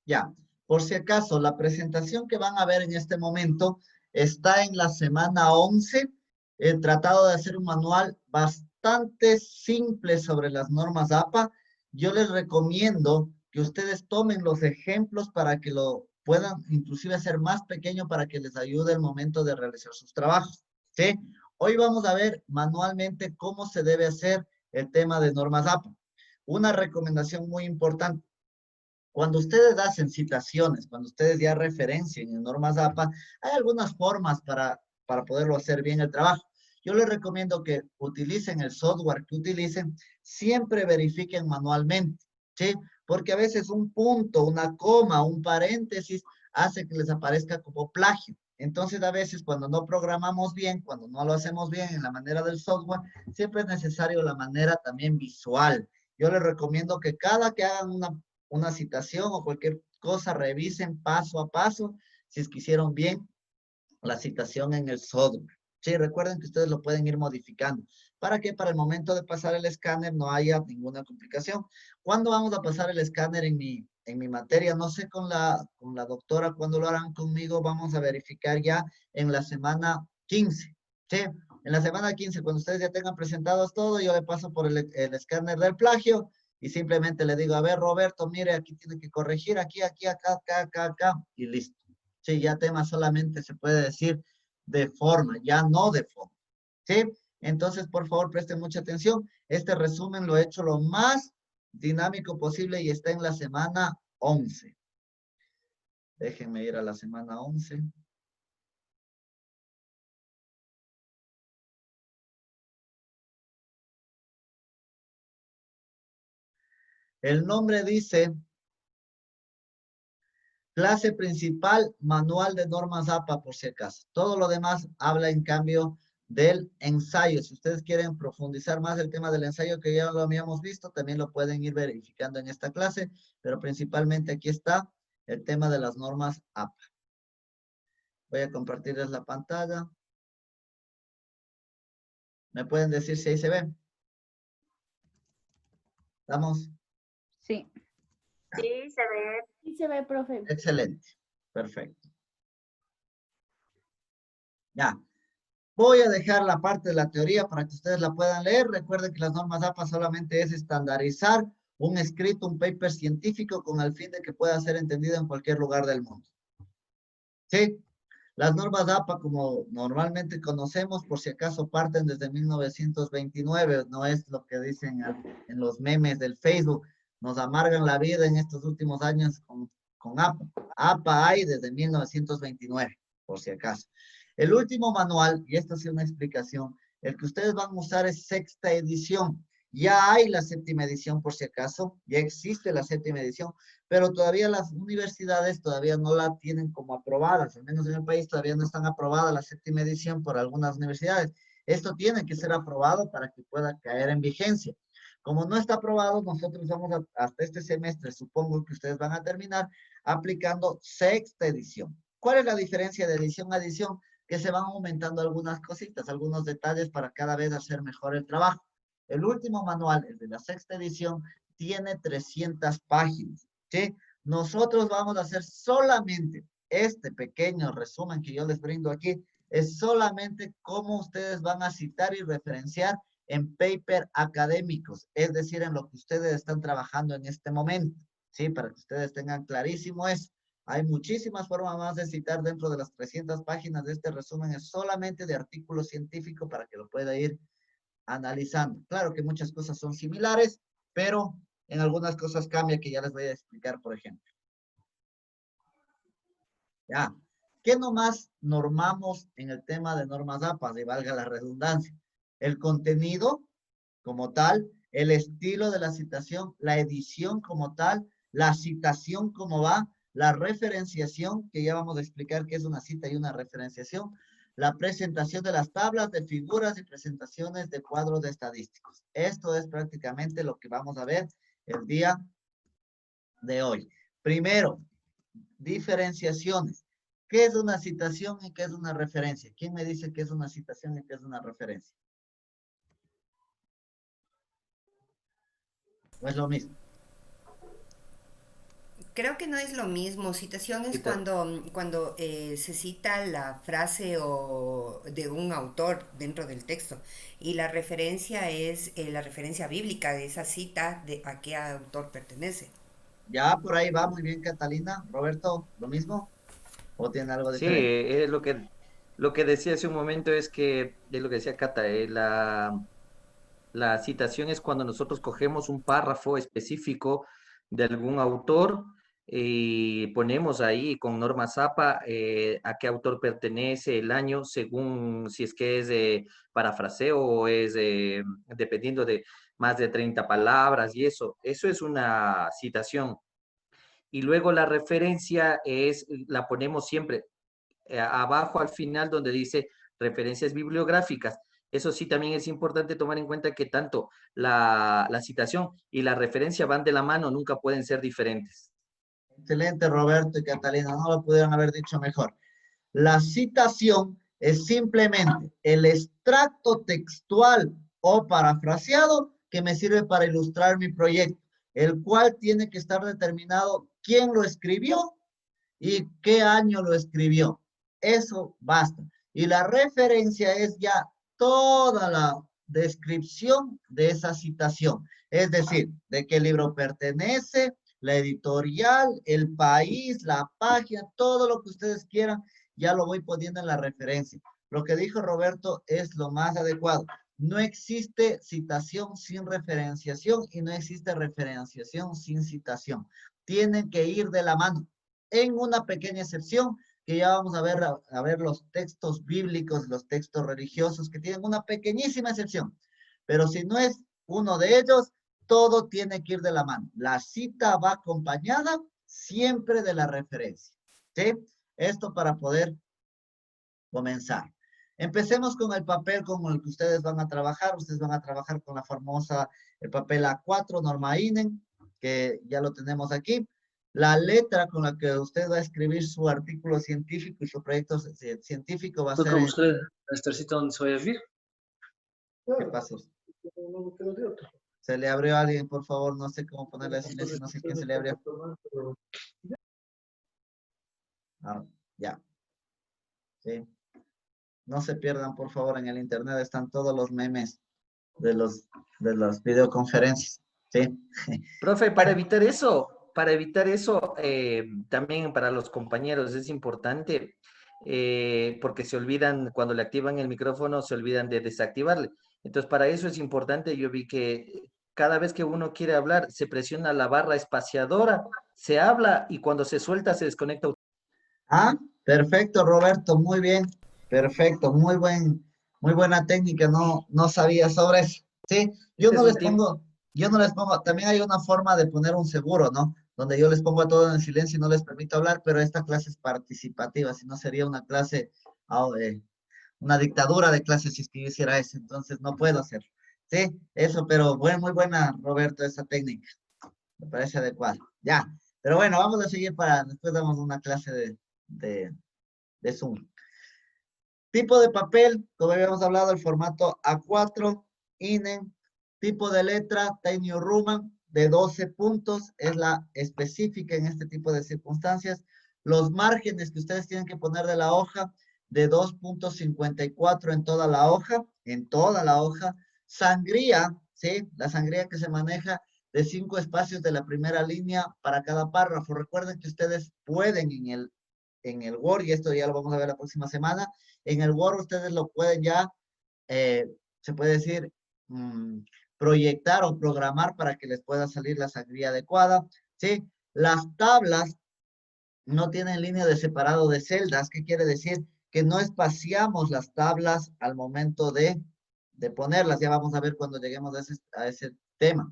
Ya, por si acaso, la presentación que van a ver en este momento está en la semana 11. He tratado de hacer un manual bastante simple sobre las normas APA. Yo les recomiendo que ustedes tomen los ejemplos para que lo puedan inclusive hacer más pequeño para que les ayude el momento de realizar sus trabajos. ¿Sí? Hoy vamos a ver manualmente cómo se debe hacer el tema de normas APA. Una recomendación muy importante. Cuando ustedes hacen citaciones, cuando ustedes ya referencien en normas APA, hay algunas formas para poderlo hacer bien el trabajo. Yo les recomiendo que utilicen el software que utilicen, siempre verifiquen manualmente, ¿sí? Porque a veces un punto, una coma, un paréntesis, hace que les aparezca como plagio. Entonces, a veces cuando no programamos bien, cuando no lo hacemos bien en la manera del software, siempre es necesario la manera también visual. Yo les recomiendo que cada que hagan una citación o cualquier cosa, revisen paso a paso si es que hicieron bien la citación en el software. Sí, recuerden que ustedes lo pueden ir modificando. ¿Para que para el momento de pasar el escáner no haya ninguna complicación? ¿Cuándo vamos a pasar el escáner en mi materia? No sé con la doctora cuándo lo harán conmigo. Vamos a verificar ya en la semana 15. ¿Sí? En la semana 15, cuando ustedes ya tengan presentados todo, yo le paso por el escáner del plagio y simplemente le digo, a ver, Roberto, mire, aquí tiene que corregir, aquí, aquí, acá, acá, y listo. Sí, ya tema solamente se puede decir de forma, ya no de fondo. ¿Sí? Entonces, por favor, presten mucha atención. Este resumen lo he hecho lo más dinámico posible y está en la semana 11. Déjenme ir a la semana 11. El nombre dice clase principal, manual de normas APA, por si acaso. Todo lo demás habla en cambio del ensayo. Si ustedes quieren profundizar más el tema del ensayo que ya lo habíamos visto, también lo pueden ir verificando en esta clase, pero principalmente aquí está el tema de las normas APA. Voy a compartirles la pantalla. ¿Me pueden decir si ahí se ve? ¿Estamos? Sí. Sí, se ve. Sí se ve, profe. Excelente. Perfecto. Ya. Voy a dejar la parte de la teoría para que ustedes la puedan leer. Recuerden que las normas APA solamente es estandarizar un escrito, un paper científico con el fin de que pueda ser entendido en cualquier lugar del mundo. ¿Sí? Las normas APA, como normalmente conocemos, por si acaso parten desde 1929, no es lo que dicen en los memes del Facebook. Nos amargan la vida en estos últimos años con APA. APA hay desde 1929, por si acaso. El último manual, y esta es una explicación, el que ustedes van a usar es sexta edición. Ya hay la séptima edición, por si acaso, ya existe la séptima edición, pero todavía las universidades todavía no la tienen como aprobadas, al menos en el país todavía no están aprobadas la séptima edición por algunas universidades. Esto tiene que ser aprobado para que pueda caer en vigencia. Como no está aprobado, nosotros vamos hasta este semestre, supongo que ustedes van a terminar aplicando sexta edición. ¿Cuál es la diferencia de edición a edición? Que se van aumentando algunas cositas, algunos detalles para cada vez hacer mejor el trabajo. El último manual, el de la sexta edición, tiene 300 páginas. ¿Sí? Nosotros vamos a hacer solamente este pequeño resumen que yo les brindo aquí, es solamente cómo ustedes van a citar y referenciar en paper académicos, es decir, en lo que ustedes están trabajando en este momento, ¿sí? Para que ustedes tengan clarísimo eso. Hay muchísimas formas más de citar dentro de las 300 páginas de este resumen, es solamente de artículo científico para que lo pueda ir analizando. Claro que muchas cosas son similares, pero en algunas cosas cambia que ya les voy a explicar, por ejemplo. Ya. ¿Qué nomás normamos en el tema de normas APA? Y valga la redundancia. El contenido como tal, el estilo de la citación, la edición como tal, la citación como va, la referenciación, que ya vamos a explicar qué es una cita y una referenciación, la presentación de las tablas de figuras y presentaciones de cuadros de estadísticos. Esto es prácticamente lo que vamos a ver el día de hoy. Primero, diferenciaciones. ¿Qué es una citación y qué es una referencia? ¿Quién me dice qué es una citación y qué es una referencia? ¿O es lo mismo? Creo que no es lo mismo. Citación es cuando se cita la frase o de un autor dentro del texto. Y la referencia es la referencia bíblica de esa cita, de a qué autor pertenece. Ya por ahí va muy bien, Catalina. Roberto, ¿lo mismo? ¿O tiene algo Sí, diferente? es lo que decía hace un momento es que, es lo que decía Cata, la citación es cuando nosotros cogemos un párrafo específico de algún autor y ponemos ahí con norma Zapa a qué autor pertenece, el año, según si es que es parafraseo o es dependiendo de más de 30 palabras y eso. Eso es una citación. Y luego la referencia la ponemos siempre abajo al final donde dice referencias bibliográficas. Eso sí, también es importante tomar en cuenta que tanto la citación y la referencia van de la mano, nunca pueden ser diferentes. Excelente, Roberto y Catalina, no lo pudieron haber dicho mejor. La citación es simplemente el extracto textual o parafraseado que me sirve para ilustrar mi proyecto, el cual tiene que estar determinado quién lo escribió y qué año lo escribió. Eso basta. Y la referencia es ya toda la descripción de esa citación. Es decir, de qué libro pertenece, la editorial, el país, la página, todo lo que ustedes quieran, ya lo voy poniendo en la referencia. Lo que dijo Roberto es lo más adecuado. No existe citación sin referenciación y no existe referenciación sin citación. Tienen que ir de la mano. En una pequeña excepción, que ya vamos a ver los textos bíblicos, los textos religiosos, que tienen una pequeñísima excepción. Pero si no es uno de ellos, todo tiene que ir de la mano. La cita va acompañada siempre de la referencia. ¿Sí? Esto para poder comenzar. Empecemos con el papel con el que ustedes van a trabajar. Ustedes van a trabajar con la famosa, el papel A4, norma INEN, que ya lo tenemos aquí. La letra con la que usted va a escribir su artículo científico y su proyecto científico va a ser... ¿Dónde se vaya a vivir? ¿Qué pasó? Se le abrió a alguien, por favor, no sé cómo ponerle silencio, no sé quién se le abrió. Ah, ya. Sí. No se pierdan, por favor, en el internet están todos los memes de las videoconferencias. Sí. Profe, para evitar eso, también para los compañeros es importante, porque se olvidan, cuando le activan el micrófono, se olvidan de desactivarle. Entonces, para eso es importante, yo vi que cada vez que uno quiere hablar, se presiona la barra espaciadora, se habla y cuando se suelta, se desconecta. Ah, perfecto, Roberto, muy bien. Perfecto, muy buena técnica, no sabía sobre eso. Sí, yo Este no es les un tip. pongo, también hay una forma de poner un seguro, ¿no? Donde yo les pongo a todos en silencio y no les permito hablar, pero esta clase es participativa, si no sería una clase, una dictadura de clases si es que yo hiciera eso, entonces no puedo hacer. Sí, eso, pero muy buena, Roberto, esa técnica. Me parece adecuada. Ya, pero bueno, vamos a seguir después damos una clase de Zoom. Tipo de papel, como habíamos hablado, el formato A4, INEN. Tipo de letra, Tiny Roman, de 12 puntos, es la específica en este tipo de circunstancias. Los márgenes que ustedes tienen que poner de la hoja, de 2.54 en toda la hoja. Sangría, ¿sí? La sangría que se maneja de 5 espacios de la primera línea para cada párrafo. Recuerden que ustedes pueden en el Word, y esto ya lo vamos a ver la próxima semana, en el Word ustedes lo pueden ya, se puede decir, proyectar o programar para que les pueda salir la sangría adecuada, ¿sí? Las tablas no tienen línea de separado de celdas. ¿Qué quiere decir? Que no espaciamos las tablas al momento de ponerlas. Ya vamos a ver cuando lleguemos a ese tema.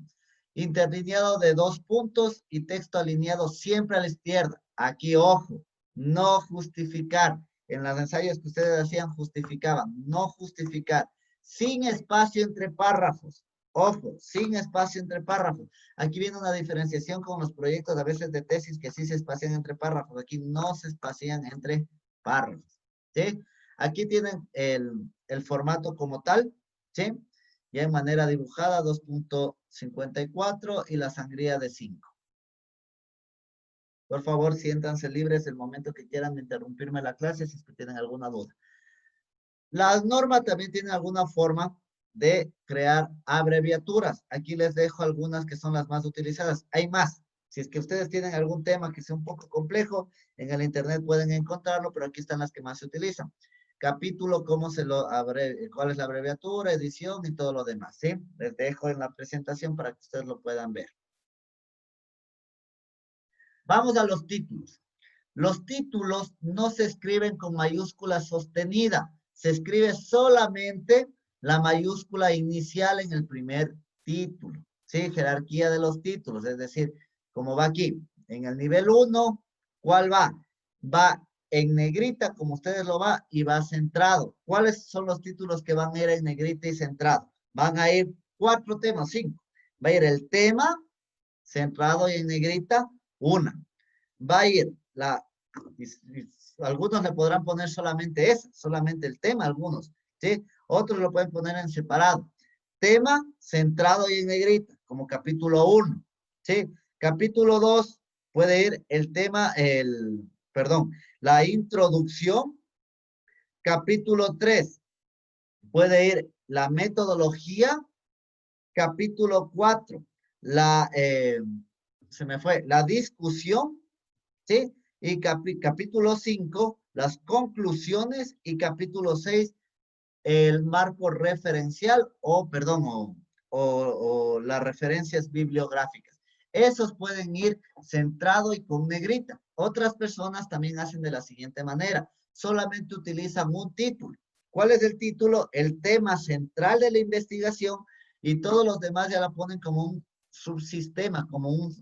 Interlineado de 2 puntos y texto alineado siempre a la izquierda. Aquí, ojo, no justificar. En los ensayos que ustedes hacían, justificaban. No justificar. Sin espacio entre párrafos. Ojo, sin espacio entre párrafos. Aquí viene una diferenciación con los proyectos a veces de tesis que sí se espacian entre párrafos. Aquí no se espacian entre párrafos. ¿Sí? Aquí tienen el formato como tal. ¿Sí? Ya en manera dibujada, 2.54 y la sangría de 5. Por favor, siéntanse libres el momento que quieran de interrumpirme la clase si es que tienen alguna duda. Las normas también tienen alguna forma de crear abreviaturas. Aquí les dejo algunas que son las más utilizadas. Hay más. Si es que ustedes tienen algún tema que sea un poco complejo, en el internet pueden encontrarlo, pero aquí están las que más se utilizan. Capítulo, cuál es la abreviatura, edición y todo lo demás, ¿sí? Les dejo en la presentación para que ustedes lo puedan ver. Vamos a los títulos. Los títulos no se escriben con mayúscula sostenida. Se escribe solamente la mayúscula inicial en el primer título. ¿Sí? Jerarquía de los títulos. Es decir, como va aquí. En el nivel 1, ¿cuál va? Va en negrita, como ustedes lo va, y va centrado. ¿Cuáles son los títulos que van a ir en negrita y centrado? Van a ir 4 temas, 5. Va a ir el tema, centrado y en negrita, 1. Va a ir algunos le podrán poner solamente solamente el tema, algunos, ¿sí? Otros lo pueden poner en separado. Tema, centrado y en negrita, como capítulo 1, ¿sí? Capítulo 2 puede ir el tema, la introducción. Capítulo 3 puede ir la metodología. Capítulo 4, la discusión, ¿sí? Y capítulo 5, las conclusiones, y capítulo 6, el marco referencial o las referencias bibliográficas. Esos pueden ir centrado y con negrita. Otras personas también hacen de la siguiente manera. Solamente utilizan un título. ¿Cuál es el título? El tema central de la investigación, y todos los demás ya la ponen como un subsistema, como un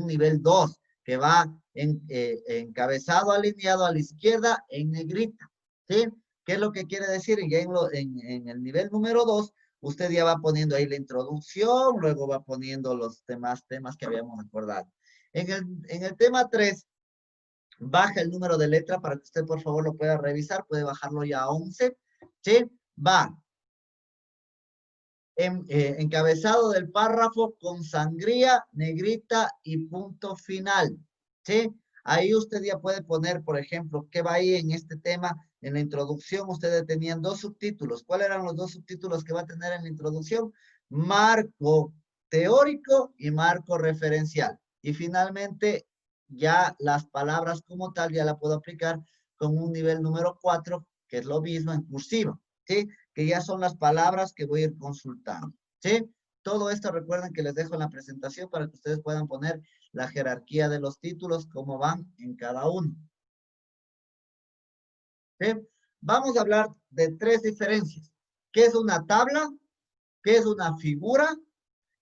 nivel 2, que va encabezado, alineado a la izquierda en negrita. ¿Sí? ¿Qué es lo que quiere decir? Ya en el nivel número 2, usted ya va poniendo ahí la introducción, luego va poniendo los demás temas que habíamos acordado. En el tema 3, baja el número de letra para que usted por favor lo pueda revisar, puede bajarlo ya a 11. ¿Sí? Va encabezado del párrafo con sangría, negrita y punto final. ¿Sí? Ahí usted ya puede poner, por ejemplo, qué va ahí en este tema. En la introducción ustedes tenían 2 subtítulos. ¿Cuáles eran los 2 subtítulos que va a tener en la introducción? Marco teórico y marco referencial. Y finalmente, ya las palabras como tal ya la puedo aplicar con un nivel número 4, que es lo mismo en cursiva. ¿Sí? Que ya son las palabras que voy a ir consultando. ¿Sí? Todo esto recuerden que les dejo en la presentación para que ustedes puedan poner la jerarquía de los títulos, cómo van en cada uno. ¿Sí? Vamos a hablar de 3 diferencias. ¿Qué es una tabla? ¿Qué es una figura?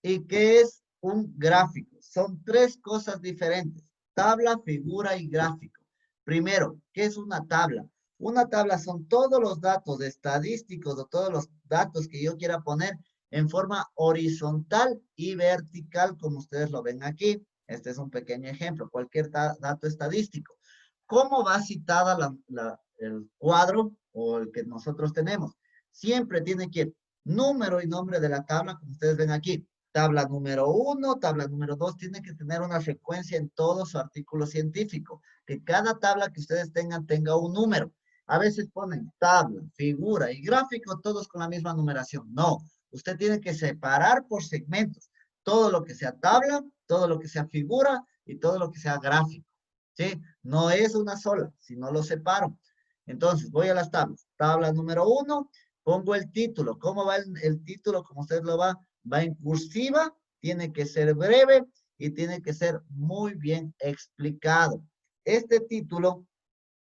¿Y qué es un gráfico? Son 3 cosas diferentes. Tabla, figura y gráfico. Primero, ¿qué es una tabla? Una tabla son todos los datos estadísticos o todos los datos que yo quiera poner en forma horizontal y vertical, como ustedes lo ven aquí. Este es un pequeño ejemplo, cualquier dato estadístico. ¿Cómo va citada el cuadro o el que nosotros tenemos? Siempre tiene que ir número y nombre de la tabla, como ustedes ven aquí. Tabla número 1, tabla número 2, tiene que tener una secuencia en todo su artículo científico. Que cada tabla que ustedes tengan tenga un número. A veces ponen tabla, figura y gráfico, todos con la misma numeración. No, usted tiene que separar por segmentos. Todo lo que sea tabla, todo lo que sea figura y todo lo que sea gráfico. ¿Sí? No es una sola, si no lo separo. Entonces, voy a las tablas. Tabla número 1, pongo el título. ¿Cómo va el título? Como usted lo va en cursiva, tiene que ser breve y tiene que ser muy bien explicado. Este título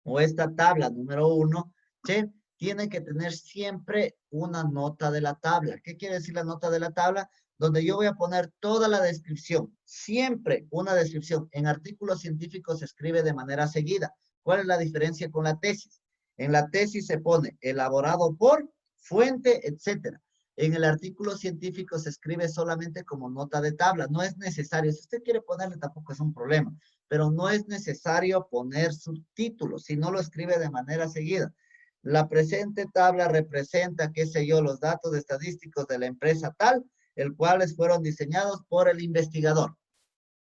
o esta tabla número 1, ¿sí? Tiene que tener siempre una nota de la tabla. ¿Qué quiere decir la nota de la tabla? donde yo voy a poner toda la descripción. Siempre una descripción. En artículos científicos se escribe de manera seguida. ¿Cuál es la diferencia con la tesis? En la tesis se pone elaborado por, fuente, etcétera. En el artículo científico se escribe solamente como nota de tabla. No es necesario. Si usted quiere ponerle, tampoco es un problema. Pero no es necesario poner subtítulos, si no lo escribe de manera seguida. La presente tabla representa, qué sé yo, los datos estadísticos de la empresa tal, el cuales fueron diseñados por el investigador.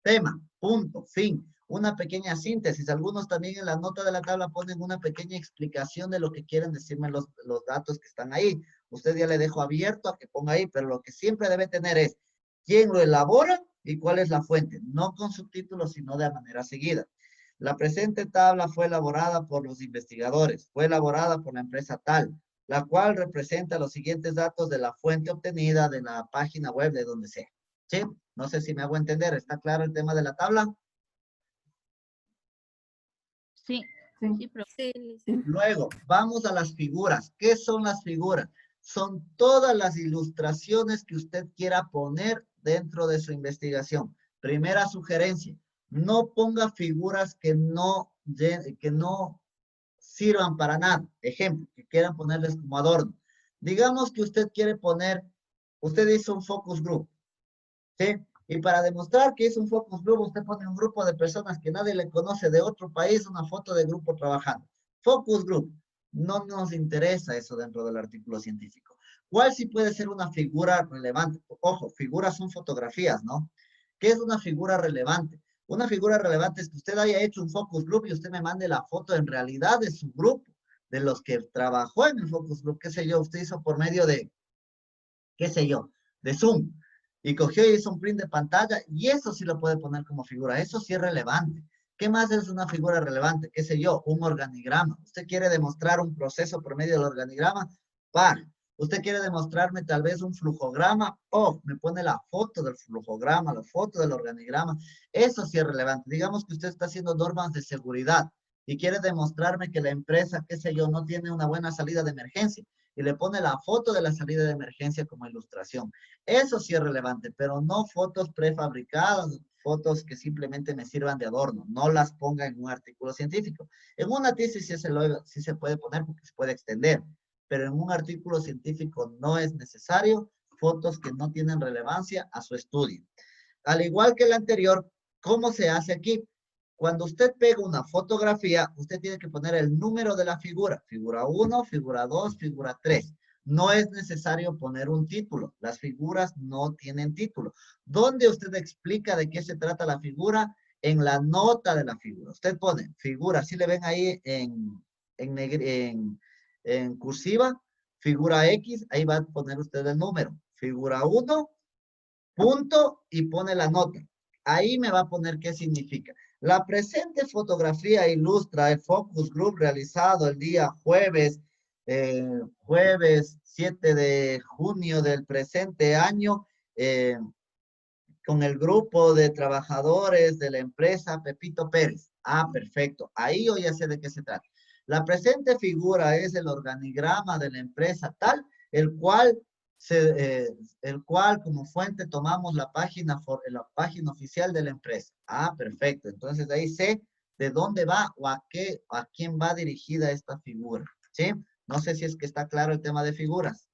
Tema, punto, fin. Una pequeña síntesis. Algunos también en la nota de la tabla ponen una pequeña explicación de lo que quieren decirme los datos que están ahí. Usted ya le dejo abierto a que ponga ahí, pero lo que siempre debe tener es quién lo elabora y cuál es la fuente. No con subtítulos, sino de manera seguida. La presente tabla fue elaborada por los investigadores. Fue elaborada por la empresa tal, la cual representa los siguientes datos de la fuente obtenida de la página web de donde sea. ¿Sí? No sé si me hago entender. ¿Está claro el tema de la tabla? Sí, sí, profe. Luego, vamos a las figuras. ¿Qué son las figuras? Son todas las ilustraciones que usted quiera poner dentro de su investigación. Primera sugerencia, no ponga figuras que no sirvan para nada. Ejemplo, que quieran ponerles como adorno. Digamos que usted quiere poner, usted hizo un focus group, ¿sí? Y para demostrar que es un focus group, usted pone un grupo de personas que nadie le conoce de otro país, una foto de grupo trabajando. Focus group. No nos interesa eso dentro del artículo científico. ¿Cuál sí puede ser una figura relevante? Ojo, figuras son fotografías, ¿no? ¿Qué es una figura relevante? Una figura relevante es que usted haya hecho un focus group y usted me mande la foto en realidad de su grupo, de los que trabajó en el focus group, qué sé yo, usted hizo por medio de, qué sé yo, de Zoom. Y cogió y hizo un print de pantalla, y eso sí lo puede poner como figura, eso sí es relevante. ¿Qué más es una figura relevante? ¿Qué sé yo? Un organigrama. ¿Usted quiere demostrar un proceso por medio del organigrama? ¿Usted quiere demostrarme tal vez un flujograma? Me pone la foto del flujograma, la foto del organigrama. Eso sí es relevante. Digamos que usted está haciendo normas de seguridad y quiere demostrarme que la empresa, qué sé yo, no tiene una buena salida de emergencia y le pone la foto de la salida de emergencia como ilustración. Eso sí es relevante, pero no fotos prefabricadas, fotos que simplemente me sirvan de adorno. No las ponga en un artículo científico. En una tesis sí se puede poner porque se puede extender, pero en un artículo científico no es necesario fotos que no tienen relevancia a su estudio. Al igual que el anterior, ¿cómo se hace aquí? Cuando usted pega una fotografía, usted tiene que poner el número de la figura. Figura 1, figura 2, figura 3. No es necesario poner un título. Las figuras no tienen título. ¿Dónde usted explica de qué se trata la figura? En la nota de la figura. Usted pone figura, si le ven ahí en cursiva, figura X, ahí va a poner usted el número. Figura 1, punto, y pone la nota. Ahí me va a poner qué significa. La presente fotografía ilustra el focus group realizado el día jueves 7 de junio del presente año con el grupo de trabajadores de la empresa Pepito Pérez. Perfecto. Ahí yo ya sé de qué se trata. La presente figura es el organigrama de la empresa tal, el cual como fuente tomamos la página oficial de la empresa. Perfecto. Entonces ahí sé de dónde va o a quién va dirigida esta figura. ¿Sí? No sé si es que está claro el tema de figuras.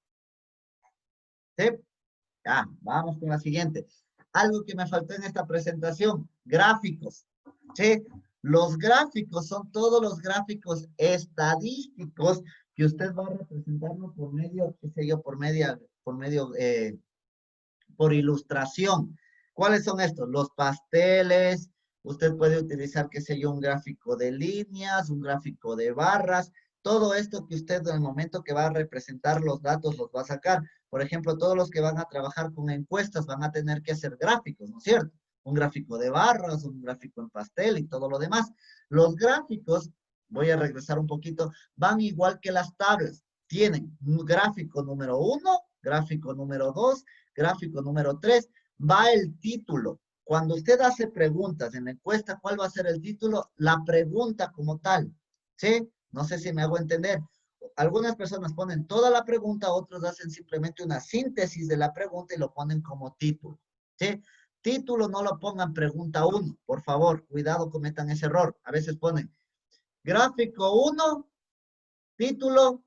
¿Sí? Vamos con la siguiente. Algo que me faltó en esta presentación, gráficos. ¿Sí? Los gráficos son todos los gráficos estadísticos que usted va a representarlo por medio, qué sé yo, por ilustración. ¿Cuáles son estos? Los pasteles. Usted puede utilizar, qué sé yo, un gráfico de líneas, un gráfico de barras. Todo esto que usted en el momento que va a representar los datos los va a sacar. Por ejemplo, todos los que van a trabajar con encuestas van a tener que hacer gráficos, ¿no es cierto? Un gráfico de barras, un gráfico en pastel y todo lo demás. Los gráficos, voy a regresar un poquito, van igual que las tablas. Tienen un gráfico número 1, gráfico número 2, gráfico número 3. Va el título. Cuando usted hace preguntas en la encuesta, ¿cuál va a ser el título? La pregunta como tal, ¿sí? No sé si me hago entender. algunas personas ponen toda la pregunta, otros hacen simplemente una síntesis de la pregunta y lo ponen como título, ¿sí? Título no lo pongan pregunta 1, por favor, cuidado, cometan ese error. A veces ponen gráfico 1, título,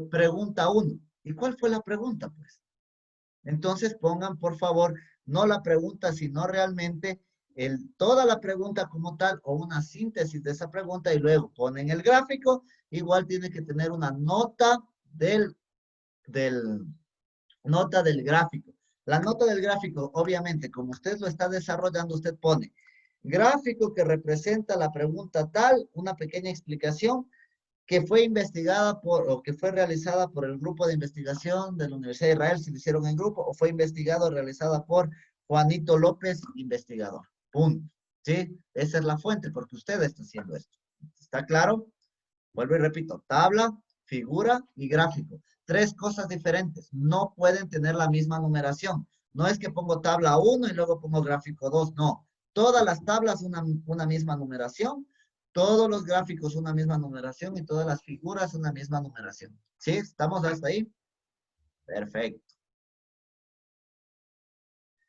pregunta 1. ¿Y cuál fue la pregunta, pues? Entonces pongan, por favor, no la pregunta, sino realmente toda la pregunta como tal o una síntesis de esa pregunta y luego ponen el gráfico. Igual tiene que tener una nota nota del gráfico. La nota del gráfico, obviamente, como usted lo está desarrollando, usted pone gráfico que representa la pregunta tal, una pequeña explicación que fue investigada o que fue realizada por el grupo de investigación de la Universidad de Israel, si lo hicieron en grupo, o fue investigado o realizada por Juanito López, investigador. Punto. ¿Sí? Esa es la fuente, porque usted está haciendo esto. ¿Está claro? Vuelvo y repito, tabla, figura y gráfico. 3 cosas diferentes. No pueden tener la misma numeración. No es que pongo tabla 1 y luego pongo gráfico 2. No. Todas las tablas una misma numeración. Todos los gráficos una misma numeración y todas las figuras una misma numeración. ¿Sí? ¿Estamos hasta ahí? Perfecto.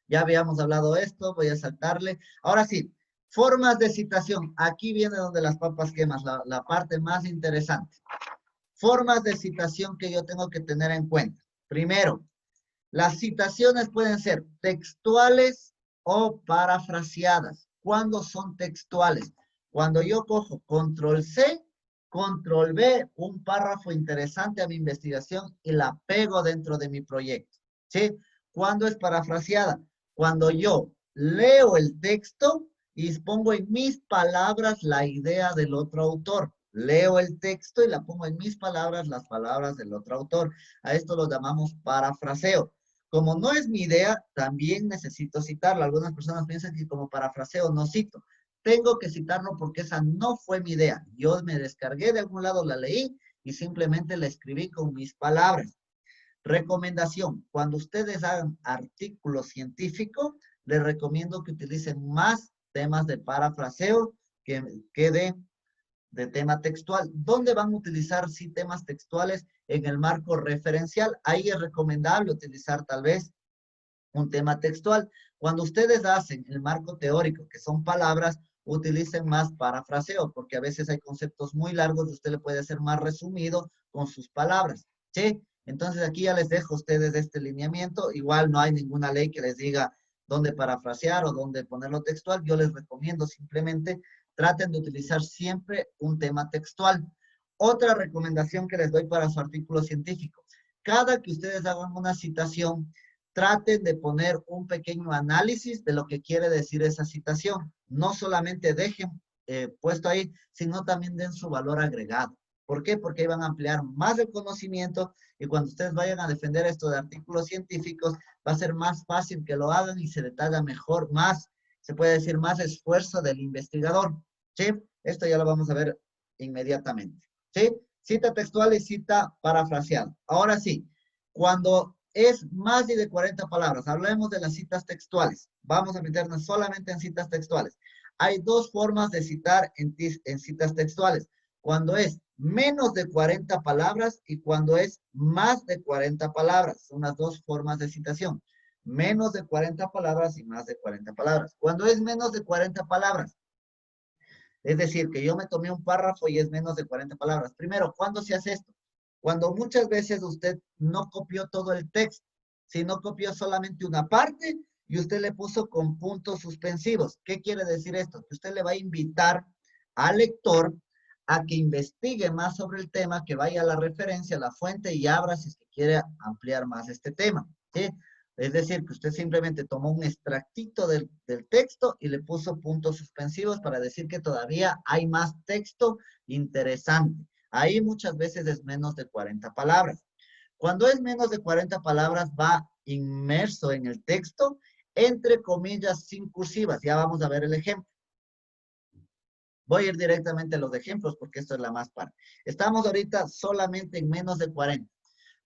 Ya habíamos hablado esto, voy a saltarle. Ahora sí, formas de citación. Aquí viene donde las papas quemas, la parte más interesante. Formas de citación que yo tengo que tener en cuenta. Primero, las citaciones pueden ser textuales o parafraseadas. ¿Cuándo son textuales? Cuando yo cojo control C, control V, un párrafo interesante a mi investigación y la pego dentro de mi proyecto. ¿Sí? ¿Cuándo es parafraseada? Cuando yo leo el texto y pongo en mis palabras la idea del otro autor. Leo el texto y la pongo en mis palabras, las palabras del otro autor. A esto lo llamamos parafraseo. Como no es mi idea, también necesito citarla. Algunas personas piensan que como parafraseo no cito. Tengo que citarlo porque esa no fue mi idea. Yo me descargué de algún lado, la leí y simplemente la escribí con mis palabras. Recomendación. Cuando ustedes hagan artículo científico, les recomiendo que utilicen más temas de parafraseo que de tema textual. ¿Dónde van a utilizar sí temas textuales? En el marco referencial. Ahí es recomendable utilizar tal vez un tema textual. Cuando ustedes hacen el marco teórico, que son palabras, utilicen más parafraseo, porque a veces hay conceptos muy largos y usted le puede hacer más resumido con sus palabras. ¿Sí? Entonces aquí ya les dejo a ustedes este lineamiento. Igual no hay ninguna ley que les diga dónde parafrasear o dónde ponerlo textual. Yo les recomiendo simplemente traten de utilizar siempre un tema textual. Otra recomendación que les doy para su artículo científico. Cada que ustedes hagan una citación, traten de poner un pequeño análisis de lo que quiere decir esa citación. No solamente dejen puesto ahí, sino también den su valor agregado. ¿Por qué? Porque ahí van a ampliar más el conocimiento y cuando ustedes vayan a defender esto de artículos científicos, va a ser más fácil que lo hagan y se detalla mejor, más, se puede decir, más esfuerzo del investigador. ¿Sí? Esto ya lo vamos a ver inmediatamente. ¿Sí? Cita textual y cita parafraseada. Ahora sí, cuando es más de 40 palabras, hablemos de las citas textuales. Vamos a meternos solamente en citas textuales. Hay 2 formas de citar en citas textuales. Cuando es menos de 40 palabras y cuando es más de 40 palabras. Son las 2 formas de citación. Menos de 40 palabras y más de 40 palabras. Cuando es menos de 40 palabras, es decir, que yo me tomé un párrafo y es menos de 40 palabras. Primero, ¿cuándo se hace esto? Cuando muchas veces usted no copió todo el texto, sino copió solamente una parte y usted le puso con puntos suspensivos. ¿Qué quiere decir esto? Que usted le va a invitar al lector a que investigue más sobre el tema, que vaya a la referencia, a la fuente y abra si es que quiere ampliar más este tema. ¿Sí? Es decir, que usted simplemente tomó un extractito del texto y le puso puntos suspensivos para decir que todavía hay más texto interesante. Ahí muchas veces es menos de 40 palabras. Cuando es menos de 40 palabras va inmerso en el texto, entre comillas, sin cursivas. Ya vamos a ver el ejemplo. Voy a ir directamente a los ejemplos porque esto es la más parte. Estamos ahorita solamente en menos de 40.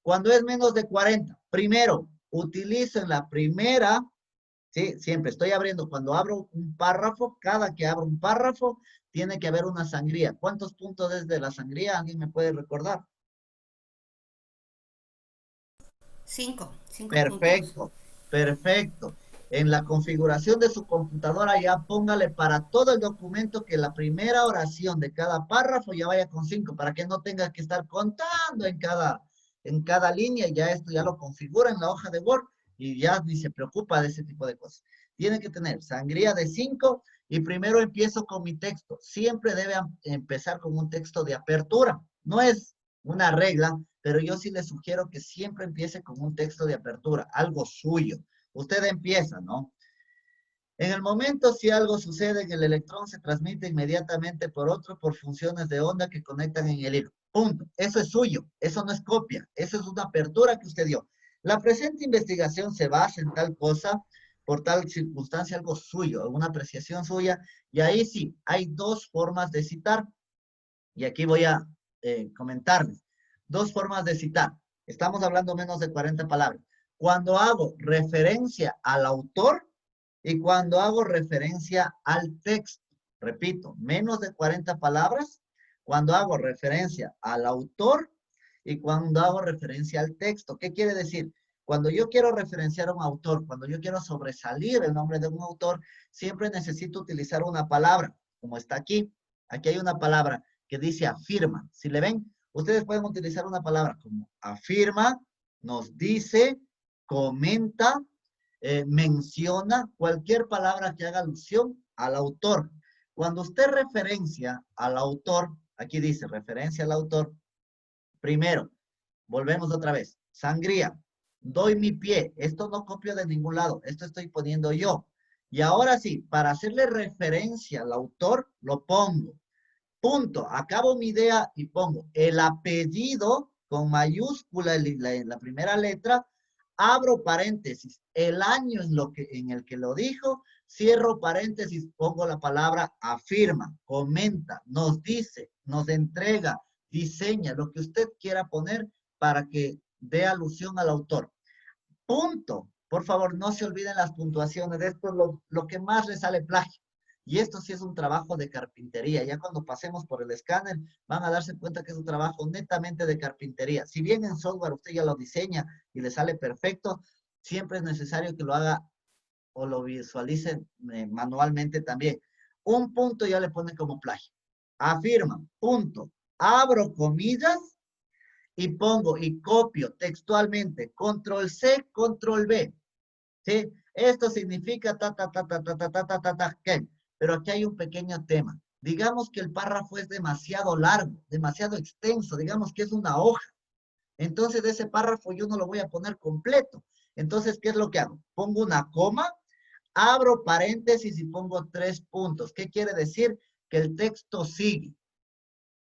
Cuando es menos de 40, primero, utilizo en la primera, ¿sí? Siempre estoy abriendo, cuando abro un párrafo, cada que abro un párrafo, tiene que haber una sangría. ¿Cuántos puntos es de la sangría? ¿Alguien me puede recordar? 5 puntos. Perfecto, perfecto. En la configuración de su computadora ya póngale para todo el documento que la primera oración de cada párrafo ya vaya con 5, para que no tenga que estar contando en cada línea. Ya esto ya lo configura en la hoja de Word y ya ni se preocupa de ese tipo de cosas. Tiene que tener sangría de 5 y primero empiezo con mi texto. Siempre debe empezar con un texto de apertura. No es una regla, pero yo sí le sugiero que siempre empiece con un texto de apertura, algo suyo. Usted empieza, ¿no? En el momento si algo sucede en el electrón, se transmite inmediatamente por otro por funciones de onda que conectan en el hilo. Punto. Eso es suyo. Eso no es copia. Eso es una apertura que usted dio. La presente investigación se basa en tal cosa, por tal circunstancia, algo suyo, alguna apreciación suya. Y ahí sí, hay dos formas de citar. Y aquí voy a comentarles. Dos formas de citar. Estamos hablando menos de 40 palabras. Cuando hago referencia al autor y cuando hago referencia al texto. Repito, menos de 40 palabras cuando hago referencia al autor y cuando hago referencia al texto. ¿Qué quiere decir? Cuando yo quiero referenciar a un autor, cuando yo quiero sobresalir el nombre de un autor, siempre necesito utilizar una palabra, como está aquí. Aquí hay una palabra que dice afirma. Si le ven, ustedes pueden utilizar una palabra como afirma, nos dice, comenta, menciona, cualquier palabra que haga alusión al autor. Cuando usted referencia al autor, aquí dice referencia al autor, primero, volvemos otra vez, sangría, doy mi pie, esto no copio de ningún lado, esto estoy poniendo yo. Y ahora sí, para hacerle referencia al autor, lo pongo. Punto. Acabo mi idea y pongo el apellido con mayúscula en la primera letra, abro paréntesis, el año en el que lo dijo, cierro paréntesis, pongo la palabra afirma, comenta, nos dice, nos entrega, diseña, lo que usted quiera poner para que dé alusión al autor. Punto. Por favor, no se olviden las puntuaciones. Esto es lo que más le sale plagio. Y esto sí es un trabajo de carpintería. Ya cuando pasemos por el escáner, van a darse cuenta que es un trabajo netamente de carpintería. Si bien en software usted ya lo diseña y le sale perfecto, siempre es necesario que lo haga o lo visualice manualmente también. Un punto ya le pone como plagio. Afirma, punto. Abro comillas y pongo y copio textualmente. Control C, Control V. ¿Sí? Esto significa ¿qué? Pero aquí hay un pequeño tema. Digamos que el párrafo es demasiado largo, demasiado extenso, digamos que es una hoja. Entonces ese párrafo yo no lo voy a poner completo. Entonces, ¿qué es lo que hago? Pongo una coma, abro paréntesis y pongo 3 puntos. ¿Qué quiere decir? Que el texto sigue.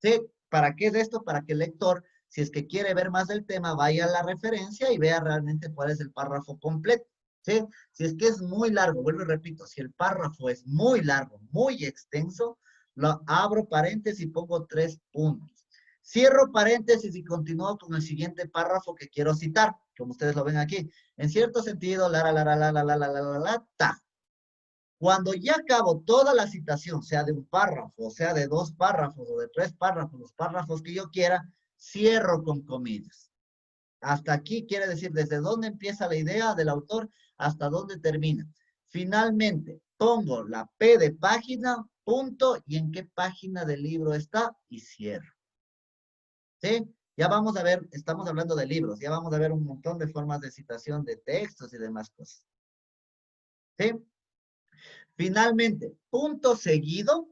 ¿Sí? ¿Para qué es esto? Para que el lector, si es que quiere ver más del tema, vaya a la referencia y vea realmente cuál es el párrafo completo. ¿Sí? Si es que es muy largo, vuelvo y repito, si el párrafo es muy largo, muy extenso, lo abro paréntesis y pongo 3 puntos. Cierro paréntesis y continúo con el siguiente párrafo que quiero citar, como ustedes lo ven aquí. En cierto sentido, ta. Cuando ya acabo toda la citación, sea de un párrafo, sea de 2 párrafos o de 3 párrafos, los párrafos que yo quiera, cierro con comillas. Hasta aquí quiere decir desde dónde empieza la idea del autor hasta dónde termina. Finalmente, pongo la P de página, punto, y en qué página del libro está, y cierro. ¿Sí? Ya vamos a ver, estamos hablando de libros, ya vamos a ver un montón de formas de citación de textos y demás cosas. ¿Sí? Finalmente, punto seguido,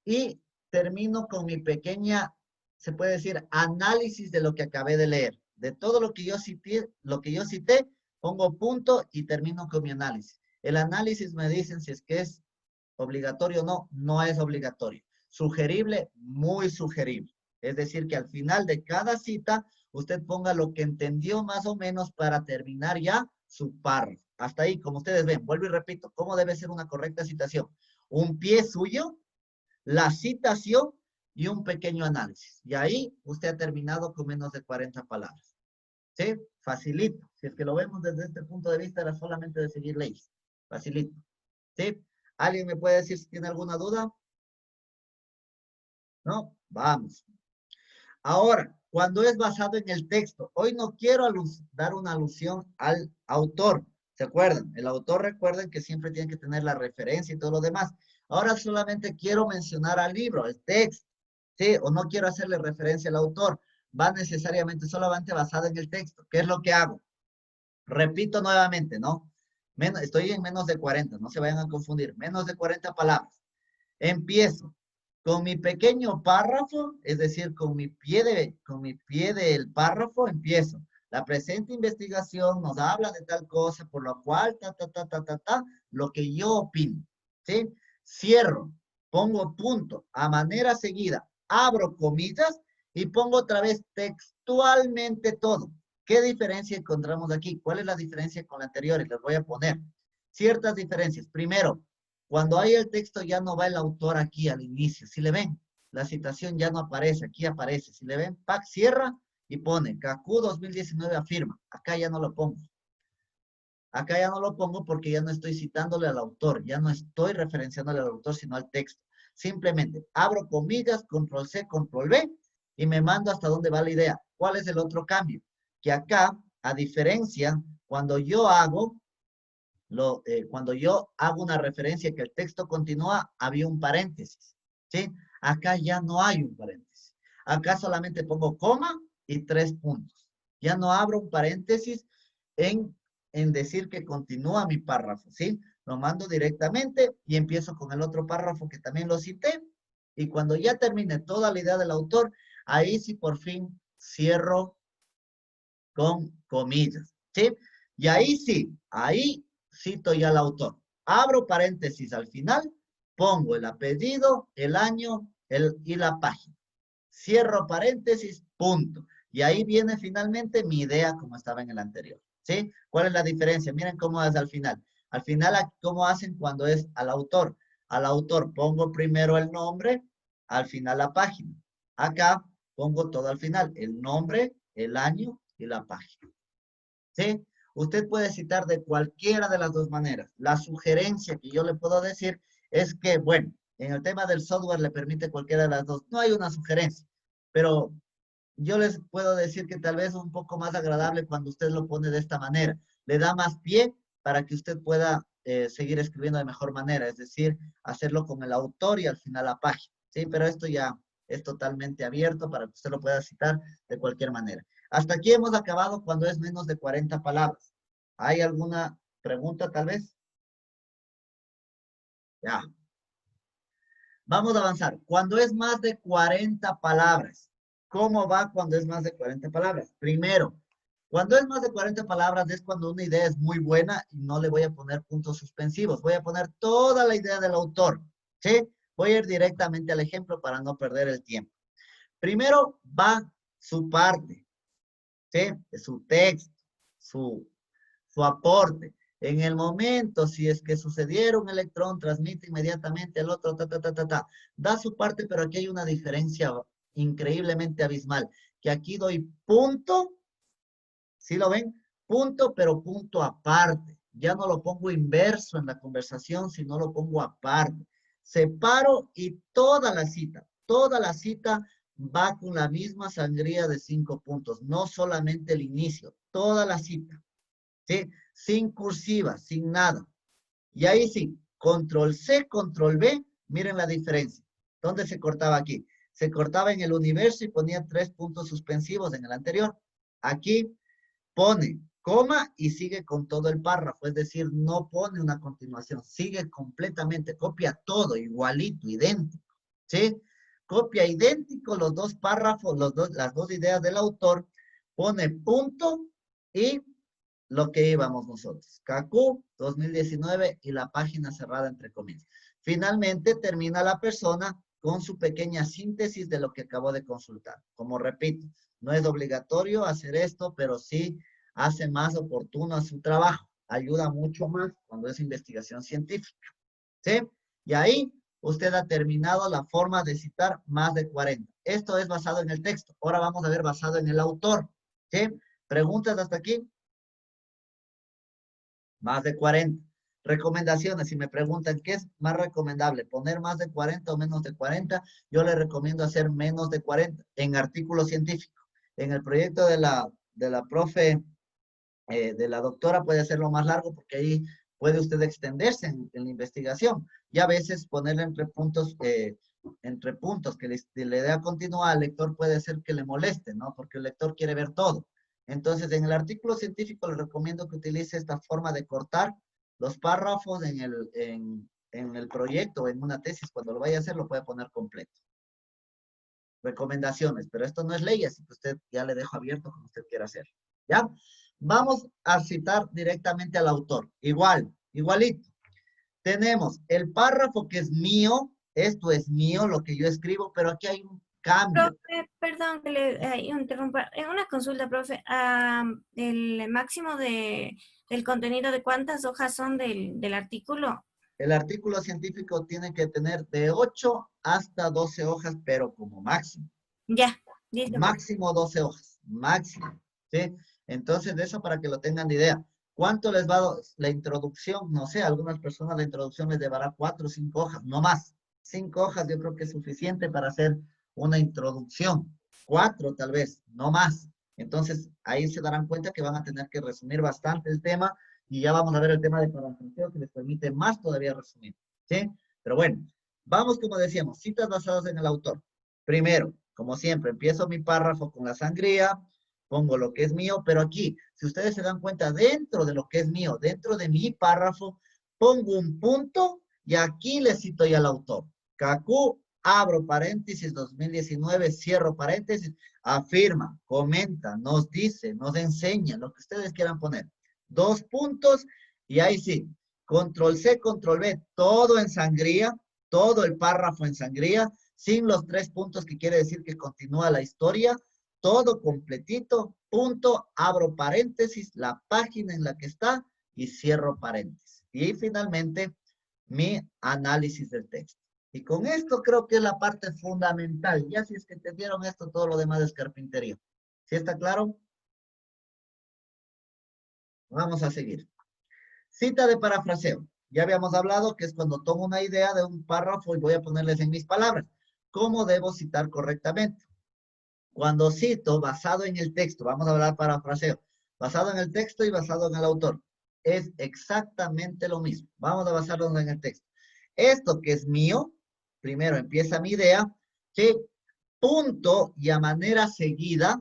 y termino con mi pequeña, se puede decir, análisis de lo que acabé de leer. De todo lo que yo cité, pongo punto y termino con mi análisis. El análisis me dicen si es que es obligatorio o no. No es obligatorio. Sugerible, muy sugerible. Es decir, que al final de cada cita, usted ponga lo que entendió más o menos para terminar ya su párrafo. Hasta ahí, como ustedes ven, vuelvo y repito, ¿cómo debe ser una correcta citación? Un pie suyo, la citación y un pequeño análisis. Y ahí usted ha terminado con menos de 40 palabras. ¿Sí? Facilito. Si es que lo vemos desde este punto de vista, era solamente de seguir leyes. Facilito. ¿Sí? ¿Alguien me puede decir si tiene alguna duda? ¿No? Vamos. Ahora, cuando es basado en el texto. Hoy no quiero dar una alusión al autor. ¿Se acuerdan? El autor, recuerden que siempre tiene que tener la referencia y todo lo demás. Ahora solamente quiero mencionar al libro, el texto. ¿Sí? O no quiero hacerle referencia al autor. Va necesariamente solamente basado en el texto. ¿Qué es lo que hago? Repito nuevamente, ¿no? Estoy en menos de 40, no se vayan a confundir. Menos de 40 palabras. Empiezo con mi pequeño párrafo, es decir, con mi pie del párrafo, empiezo. La presente investigación nos habla de tal cosa, por lo cual, lo que yo opino, ¿sí? Cierro, pongo punto, a manera seguida, abro comillas y pongo otra vez textualmente todo. ¿Qué diferencia encontramos aquí? ¿Cuál es la diferencia con la anterior? Y les voy a poner ciertas diferencias. Primero, cuando hay el texto ya no va el autor aquí al inicio. Si le ven, la citación ya no aparece, aquí aparece. Si le ven, PAC cierra y pone CACU 2019 afirma. Acá ya no lo pongo. Acá ya no lo pongo porque ya no estoy citándole al autor, ya no estoy referenciándole al autor, sino al texto. Simplemente abro comillas, control C, control V y me mando hasta donde va la idea. ¿Cuál es el otro cambio? Que acá, a diferencia, cuando yo hago una referencia que el texto continúa, había un paréntesis, ¿sí? Acá ya no hay un paréntesis. Acá solamente pongo coma y 3 puntos. Ya no abro un paréntesis en decir que continúa mi párrafo, ¿sí? Lo mando directamente y empiezo con el otro párrafo que también lo cité. Y cuando ya termine toda la idea del autor, ahí sí por fin cierro con comillas, ¿sí? Y ahí sí, ahí cito ya al autor. Abro paréntesis al final, pongo el apellido, el año y la página. Cierro paréntesis, punto. Y ahí viene finalmente mi idea como estaba en el anterior, ¿sí? ¿Cuál es la diferencia? Miren cómo es al final. Al final, ¿cómo hacen cuando es al autor? Al autor pongo primero el nombre, al final la página. Acá pongo todo al final, el nombre, el año y la página. ¿Sí? Usted puede citar de cualquiera de las dos maneras. La sugerencia que yo le puedo decir es que, bueno, en el tema del software le permite cualquiera de las dos. No hay una sugerencia, pero yo les puedo decir que tal vez es un poco más agradable cuando usted lo pone de esta manera. Le da más pie para que usted pueda seguir escribiendo de mejor manera, es decir, hacerlo con el autor y al final la página. ¿Sí? Pero esto ya es totalmente abierto para que usted lo pueda citar de cualquier manera. Hasta aquí hemos acabado cuando es menos de 40 palabras. ¿Hay alguna pregunta tal vez? Ya. Vamos a avanzar. Cuando es más de 40 palabras. ¿Cómo va cuando es más de 40 palabras? Primero, cuando es más de 40 palabras es cuando una idea es muy buena y no le voy a poner puntos suspensivos. Voy a poner toda la idea del autor. ¿Sí? Voy a ir directamente al ejemplo para no perder el tiempo. Primero va su parte. ¿Sí? Su texto, su aporte. En el momento, si es que sucediera un electrón, transmite inmediatamente al otro, da su parte, pero aquí hay una diferencia increíblemente abismal, que aquí doy punto, ¿sí lo ven? Punto, pero punto aparte. Ya no lo pongo inverso en la conversación, sino lo pongo aparte. Separo y toda la cita va con la misma sangría de 5 puntos, no solamente el inicio, toda la cita, ¿sí? Sin cursiva, sin nada. Y ahí sí, control C, control V, miren la diferencia. ¿Dónde se cortaba aquí? Se cortaba en el universo y ponía 3 puntos suspensivos en el anterior. Aquí pone coma y sigue con todo el párrafo, es decir, no pone una continuación, sigue completamente, copia todo, igualito, idéntico, ¿sí? Copia idéntico los dos párrafos, las dos ideas del autor, pone punto y lo que íbamos nosotros. CACU 2019 y la página cerrada entre comillas. Finalmente termina la persona con su pequeña síntesis de lo que acabó de consultar. Como repito, no es obligatorio hacer esto, pero sí hace más oportuno a su trabajo. Ayuda mucho más cuando es investigación científica. ¿Sí? Y ahí usted ha terminado la forma de citar más de 40. Esto es basado en el texto. Ahora vamos a ver basado en el autor. ¿Sí? ¿Preguntas hasta aquí? Más de 40. Recomendaciones, si me preguntan qué es más recomendable, poner más de 40 o menos de 40, yo le recomiendo hacer menos de 40 en artículo científico. En el proyecto de la profe, de la doctora puede hacerlo más largo porque ahí puede usted extenderse en la investigación y a veces ponerle entre puntos que le dé a continuar al lector puede ser que le moleste, ¿no? Porque el lector quiere ver todo. Entonces, en el artículo científico le recomiendo que utilice esta forma de cortar los párrafos en el proyecto, en una tesis, cuando lo vaya a hacer, lo puede poner completo. Recomendaciones, pero esto no es ley, así que usted ya le dejo abierto como usted quiera hacer. ¿Ya? Vamos a citar directamente al autor. Igualito. Tenemos el párrafo que es mío, esto es mío, lo que yo escribo, pero aquí hay un cambio. Profe, perdón que le interrumpa. En una consulta, profe, el máximo del contenido de cuántas hojas son del artículo. El artículo científico tiene que tener de 8 hasta 12 hojas, pero como máximo. Ya, listo. Máximo 12 hojas, máximo. ¿Sí? Entonces, de eso para que lo tengan de idea. ¿Cuánto les va la introducción? No sé, a algunas personas la introducción les llevará 4 o 5 hojas, no más. 5 hojas yo creo que es suficiente para hacer una introducción. 4 tal vez, no más. Entonces, ahí se darán cuenta que van a tener que resumir bastante el tema y ya vamos a ver el tema de parafraseo que les permite más todavía resumir. ¿Sí? Pero bueno, vamos como decíamos, citas basadas en el autor. Primero, como siempre, empiezo mi párrafo con la sangría, pongo lo que es mío, pero aquí, si ustedes se dan cuenta, dentro de lo que es mío, dentro de mi párrafo, pongo un punto y aquí le cito ya al autor. Cacú, abro paréntesis, 2019, cierro paréntesis, afirma, comenta, nos dice, nos enseña, lo que ustedes quieran poner. 2 puntos y ahí sí, control C, control V, todo en sangría, todo el párrafo en sangría, sin los 3 puntos que quiere decir que continúa la historia, todo completito, punto, abro paréntesis, la página en la que está y cierro paréntesis. Y finalmente, mi análisis del texto. Y con esto creo que es la parte fundamental. Ya si es que entendieron esto, todo lo demás es carpintería. ¿Sí está claro? Vamos a seguir. Cita de parafraseo. Ya habíamos hablado que es cuando tomo una idea de un párrafo y voy a ponerles en mis palabras. ¿Cómo debo citar correctamente? Cuando cito basado en el texto, vamos a hablar parafraseo, basado en el texto y basado en el autor, es exactamente lo mismo. Vamos a basarnos en el texto. Esto que es mío, primero empieza mi idea, ¿sí? Punto y a manera seguida,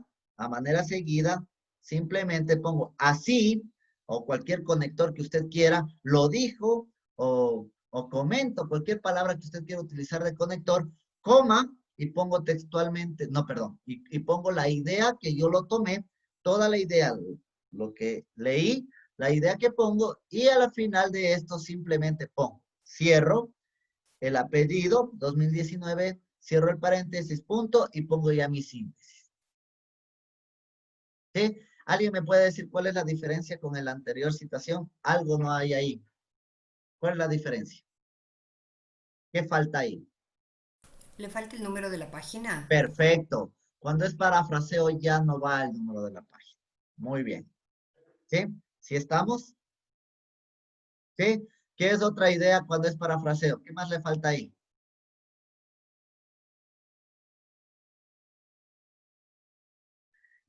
simplemente pongo así, o cualquier conector que usted quiera, lo dijo, o comento, cualquier palabra que usted quiera utilizar de conector, coma, y pongo textualmente, no, perdón, y pongo la idea que yo lo tomé, toda la idea, lo que leí, la idea que pongo, y a la final de esto simplemente pongo, cierro, el apellido, 2019, cierro el paréntesis, punto, y pongo ya mi síntesis. ¿Sí? ¿Alguien me puede decir cuál es la diferencia con la anterior citación? Algo no hay ahí. ¿Cuál es la diferencia? ¿Qué falta ahí? ¿Le falta el número de la página? Perfecto. Cuando es parafraseo ya no va el número de la página. Muy bien. ¿Sí? ¿Sí estamos? ¿Sí? ¿Qué es otra idea cuando es parafraseo? ¿Qué más le falta ahí?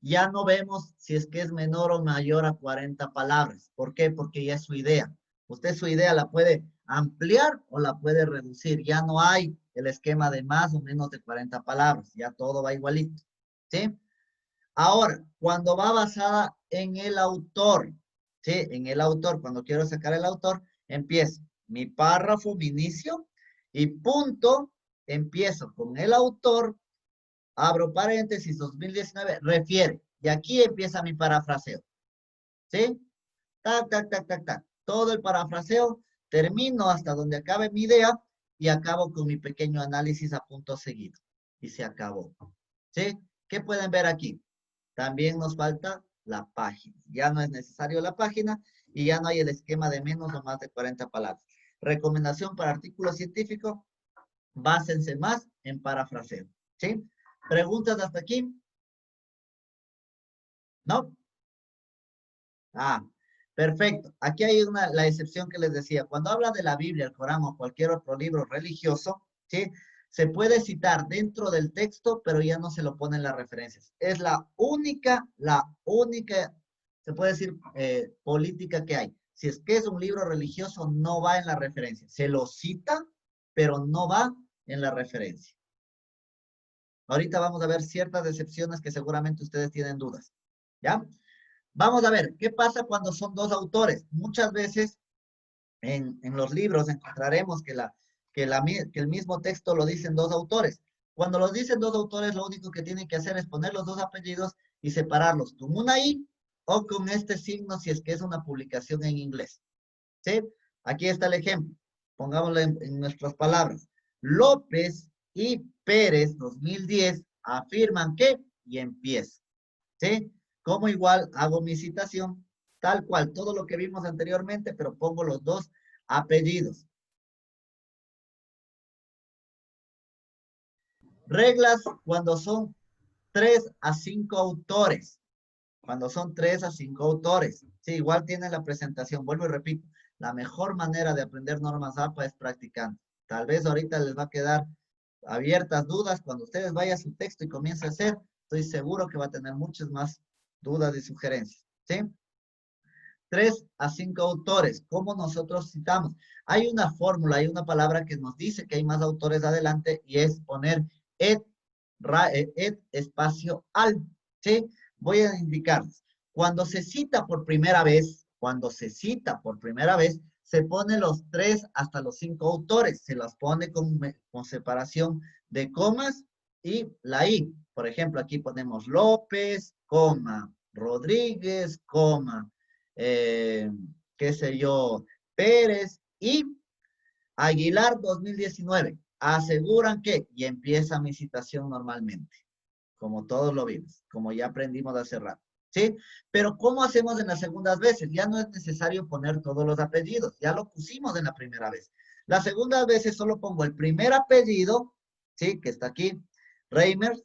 Ya no vemos si es que es menor o mayor a 40 palabras. ¿Por qué? Porque ya es su idea. Usted su idea la puede ampliar o la puede reducir. Ya no hay el esquema de más o menos de 40 palabras. Ya todo va igualito. ¿Sí? Ahora, cuando va basada en el autor, ¿sí? En el autor, cuando quiero sacar el autor, empiezo mi párrafo, mi inicio, y punto, empiezo con el autor, abro paréntesis, 2019, refiere. Y aquí empieza mi parafraseo. ¿Sí? Tac, tac, tac, tac, tac. Todo el parafraseo, termino hasta donde acabe mi idea y acabo con mi pequeño análisis a punto seguido. Y se acabó. ¿Sí? ¿Qué pueden ver aquí? También nos falta la página. Ya no es necesario la página y ya no hay el esquema de menos o más de 40 palabras. Recomendación para artículos científicos, básense más en parafraseo. ¿Sí? ¿Preguntas hasta aquí? ¿No? Ah, perfecto. Aquí hay la excepción que les decía. Cuando habla de la Biblia, el Corán o cualquier otro libro religioso, ¿sí? Se puede citar dentro del texto, pero ya no se lo ponen las referencias. Es la única, se puede decir, política que hay. Si es que es un libro religioso, no va en la referencia. Se lo cita, pero no va en la referencia. Ahorita vamos a ver ciertas excepciones que seguramente ustedes tienen dudas. ¿Ya? Vamos a ver, ¿qué pasa cuando son dos autores? Muchas veces en los libros encontraremos que el mismo texto lo dicen dos autores. Cuando lo dicen dos autores, lo único que tienen que hacer es poner los dos apellidos y separarlos con una I o con este signo si es que es una publicación en inglés. ¿Sí? Aquí está el ejemplo. Pongámoslo en nuestras palabras. López y Pérez 2010 afirman que y empieza. ¿Sí? Como igual hago mi citación, tal cual, todo lo que vimos anteriormente, pero pongo los dos apellidos. Reglas cuando son 3 a 5 autores. Cuando son 3 a 5 autores. Sí, igual tienen la presentación. Vuelvo y repito, la mejor manera de aprender normas APA es practicando. Tal vez ahorita les va a quedar abiertas dudas. Cuando ustedes vayan a su texto y comiencen a hacer, estoy seguro que va a tener muchas más dudas y sugerencias. ¿Sí? 3 a 5 autores. ¿Cómo nosotros citamos? Hay una fórmula, hay una palabra que nos dice que hay más autores adelante y es poner et espacio al. ¿Sí? Voy a indicarles. Cuando se cita por primera vez, se pone los 3 hasta los 5 autores. Se las pone con separación de comas y la I. Por ejemplo, aquí ponemos López, coma, Rodríguez, coma, qué sé yo, Pérez y Aguilar 2019. Aseguran que, y empieza mi citación normalmente, como todos lo vimos, como ya aprendimos hace rato. ¿Sí? Pero ¿cómo hacemos en las segundas veces? Ya no es necesario poner todos los apellidos, ya lo pusimos en la primera vez. Las segundas veces solo pongo el primer apellido, ¿sí? Que está aquí, Reimers,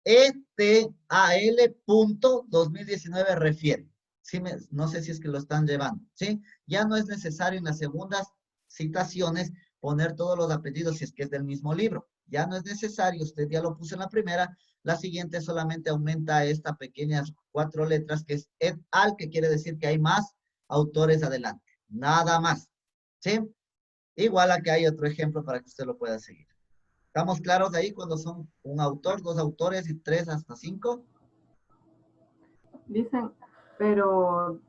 ETAL.2019 refiere. ¿Sí? No sé si es que lo están llevando, ¿sí? Ya no es necesario en las segundas citaciones poner todos los apellidos si es que es del mismo libro. Ya no es necesario, usted ya lo puso en la primera, la siguiente solamente aumenta esta pequeñas 4 letras que es et al, que quiere decir que hay más autores adelante. Nada más, ¿sí? Igual a que hay otro ejemplo para que usted lo pueda seguir. ¿Estamos claros de ahí cuando son un autor, dos autores y 3 hasta 5? Dicen, pero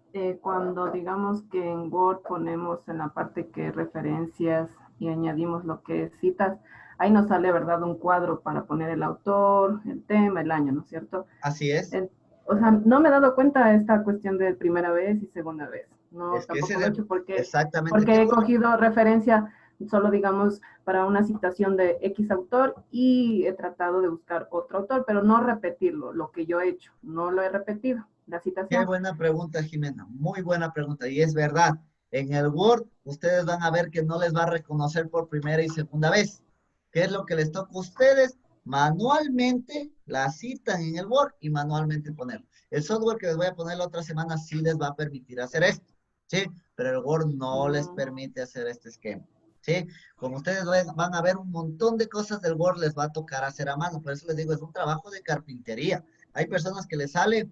cuando digamos que en Word ponemos en la parte que referencias y añadimos lo que es citas, ahí nos sale, ¿verdad?, un cuadro para poner el autor, el tema, el año, ¿no es cierto? Así es. O sea, no me he dado cuenta de esta cuestión de primera vez y segunda vez. No, Es que tampoco lo he hecho porque exactamente. he cogido referencia solo, digamos, para una citación de X autor y he tratado de buscar otro autor, pero no repetirlo, lo que yo he hecho. No lo he repetido, la citación. Qué buena pregunta, Jimena. Muy buena pregunta. Y es verdad, en el Word ustedes van a ver que no les va a reconocer por primera y segunda vez. ¿Qué es lo que les toca a ustedes? Manualmente la citan en el Word y manualmente ponerlo. El software que les voy a poner la otra semana sí les va a permitir hacer esto, ¿sí? Pero el Word no les permite hacer este esquema, ¿sí? Como ustedes van a ver un montón de cosas del Word les va a tocar hacer a mano. Por eso les digo, es un trabajo de carpintería. Hay personas que les sale,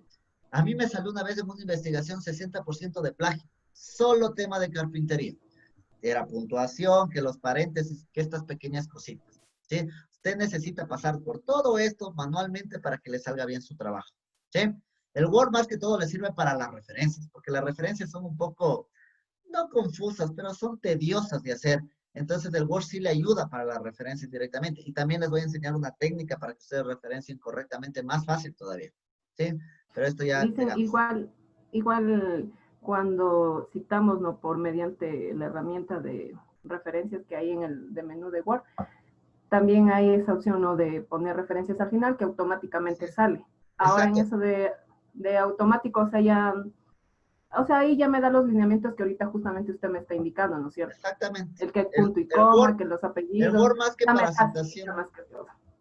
a mí me salió una vez en una investigación 60% de plagio. Solo tema de carpintería. Era puntuación, que los paréntesis, que estas pequeñas cositas, ¿sí? Usted necesita pasar por todo esto manualmente para que le salga bien su trabajo, ¿sí? El Word más que todo le sirve para las referencias, porque las referencias son un poco, no confusas, pero son tediosas de hacer. Entonces el Word sí le ayuda para las referencias directamente. Y también les voy a enseñar una técnica para que ustedes referencien correctamente, más fácil todavía, ¿sí? Pero esto ya... Dicen, igual cuando citamos, ¿no?, por mediante la herramienta de referencias que hay en el de menú de Word, también hay esa opción, ¿no?, de poner referencias al final que automáticamente sale. Ahora en eso de automático, o sea, ahí ya me da los lineamientos que ahorita justamente usted me está indicando, ¿no es cierto? Exactamente. El que punto y coma, Word, que los apellidos. El Word más que para citación.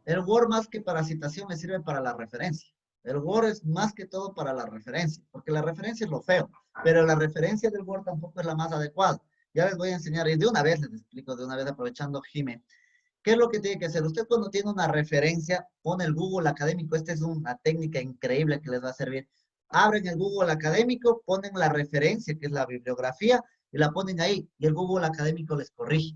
El Word más que para citación me sirve para la referencia. El Word es más que todo para la referencia, porque la referencia es lo feo, pero la referencia del Word tampoco es la más adecuada. Ya les voy a enseñar, y de una vez les explico, de una vez aprovechando, Jimé. ¿Qué es lo que tiene que hacer? Usted cuando tiene una referencia, pone el Google Académico. Esta es una técnica increíble que les va a servir. Abren el Google Académico, ponen la referencia, que es la bibliografía, y la ponen ahí. Y el Google Académico les corrige,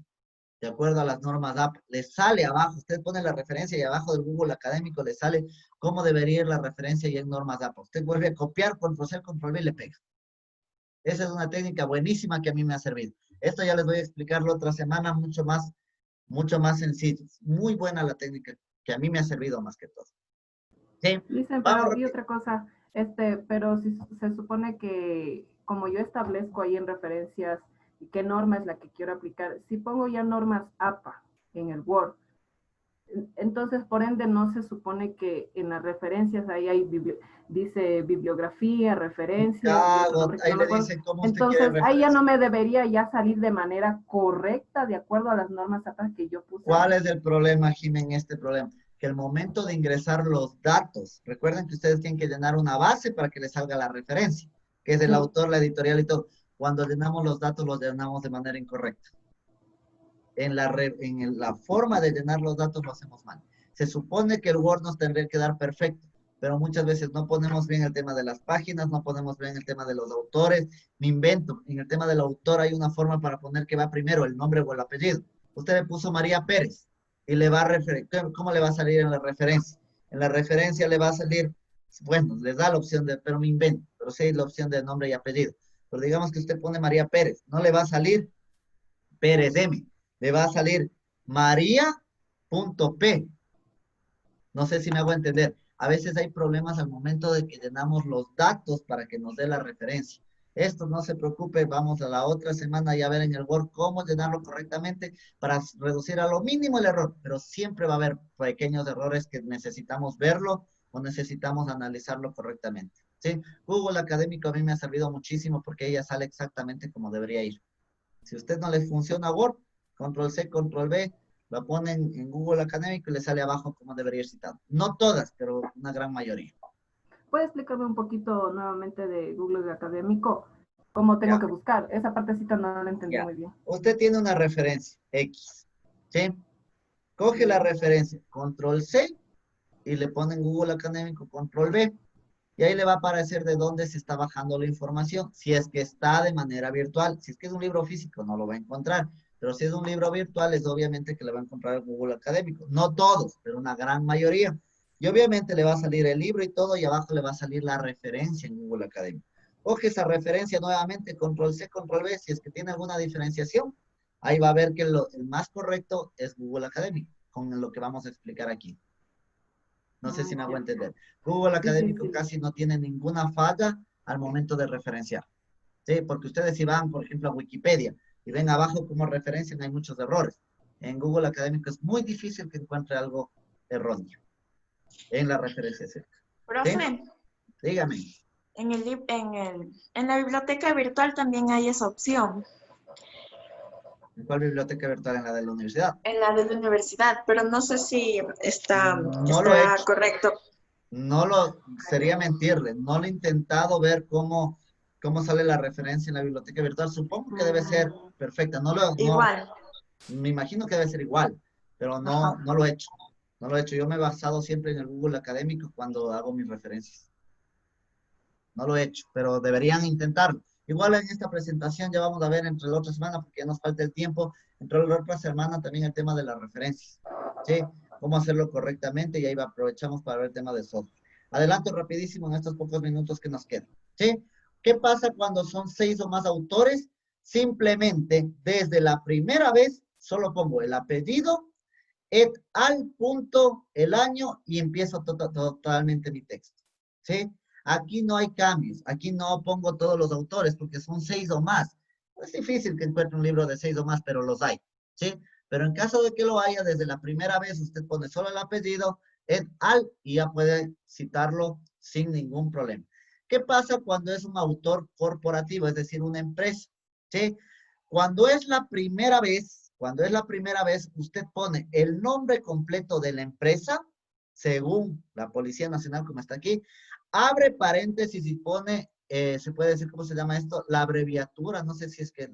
de acuerdo a las normas APA. Les sale abajo, usted pone la referencia y abajo del Google Académico le sale cómo debería ir la referencia y en normas APA. Usted vuelve a copiar, control-C, control-V y le pega. Esa es una técnica buenísima que a mí me ha servido. Esto ya les voy a explicar la otra semana mucho más sencillo. Muy buena la técnica que a mí me ha servido más que todo. Sí. Dicen, pero y otra cosa, pero si se supone que como yo establezco ahí en referencias qué norma es la que quiero aplicar, si pongo ya normas APA en el Word, entonces por ende no se supone que en las referencias ahí hay dice bibliografía, referencias. Ahí le dicen cómo usted entonces quiere ahí ya no me debería ya salir de manera correcta de acuerdo a las normas APA que yo puse. ¿Cuál es el problema, Jimé, en este problema? Que el momento de ingresar los datos, recuerden que ustedes tienen que llenar una base para que les salga la referencia, que es el autor, la editorial y todo. Cuando llenamos los datos, los llenamos de manera incorrecta. En la forma de llenar los datos lo hacemos mal. Se supone que el Word nos tendría que dar perfecto, pero muchas veces no ponemos bien el tema de las páginas, no ponemos bien el tema de los autores. Me invento, en el tema del autor hay una forma para poner que va primero el nombre o el apellido. Usted le puso María Pérez y le va a referir. ¿Cómo le va a salir en la referencia? En la referencia le va a salir, bueno, les da la opción de, pero me invento, pero sí la opción de nombre y apellido. Pero digamos que usted pone María Pérez, no le va a salir Pérez M, le va a salir María.P. No sé si me hago entender. A veces hay problemas al momento de que llenamos los datos para que nos dé la referencia. Esto no se preocupe, vamos a la otra semana y a ver en el Word cómo llenarlo correctamente para reducir a lo mínimo el error, pero siempre va a haber pequeños errores que necesitamos verlo o necesitamos analizarlo correctamente. ¿Sí? Google Académico a mí me ha servido muchísimo porque ella sale exactamente como debería ir. Si a usted no le funciona Word, control-C, control-V, lo ponen en Google Académico y le sale abajo como debería ir citado. No todas, pero una gran mayoría. ¿Puede explicarme un poquito nuevamente de Google Académico? ¿Cómo tengo que buscar? Esa partecita no la entendí muy bien. Usted tiene una referencia, X, ¿sí? Coge la referencia, control-C, y le pone en Google Académico, control-V, y ahí le va a aparecer de dónde se está bajando la información, si es que está de manera virtual. Si es que es un libro físico, no lo va a encontrar. Pero si es un libro virtual, es obviamente que le va a encontrar en Google Académico. No todos, pero una gran mayoría. Y obviamente le va a salir el libro y todo, y abajo le va a salir la referencia en Google Académico. Coge esa referencia nuevamente, control-C, control-V, si es que tiene alguna diferenciación, ahí va a ver que el más correcto es Google Académico, con lo que vamos a explicar aquí. No sé si me hago entender. Google Académico casi no tiene ninguna falla al momento de referenciar. ¿Sí? Porque ustedes si van, por ejemplo, a Wikipedia y ven abajo cómo referencian, hay muchos errores. En Google Académico es muy difícil que encuentre algo erróneo en la referencia. ¿Sí? Profe, dígame. En la biblioteca virtual también hay esa opción. ¿En cuál biblioteca virtual? ¿En la de la universidad? En la de la universidad, pero no sé si está correcto. Sería mentirle. No lo he intentado ver cómo sale la referencia en la biblioteca virtual. Supongo que debe ser perfecta. Igual. Me imagino que debe ser igual, pero no lo he hecho. No lo he hecho. Yo me he basado siempre en el Google Académico cuando hago mis referencias. No lo he hecho, pero deberían intentarlo. Igual en esta presentación ya vamos a ver entre la otra semana, porque ya nos falta el tiempo, entre la otra semana también el tema de las referencias. ¿Sí? Cómo hacerlo correctamente y ahí aprovechamos para ver el tema de software. Adelanto rapidísimo en estos pocos minutos que nos quedan. ¿Sí? ¿Qué pasa cuando son 6 o más autores? Simplemente desde la primera vez solo pongo el apellido, et al, punto, el año y empiezo totalmente mi texto. ¿Sí? Aquí no hay cambios, aquí no pongo todos los autores porque son 6 o más. Es difícil que encuentre un libro de 6 o más, pero los hay, ¿sí? Pero en caso de que lo haya, desde la primera vez usted pone solo el apellido, et al, y ya puede citarlo sin ningún problema. ¿Qué pasa cuando es un autor corporativo, es decir, una empresa? ¿Sí? Cuando es la primera vez, usted pone el nombre completo de la empresa, según la Policía Nacional, como está aquí, abre paréntesis y pone, se puede decir, ¿cómo se llama esto? La abreviatura, no sé si es que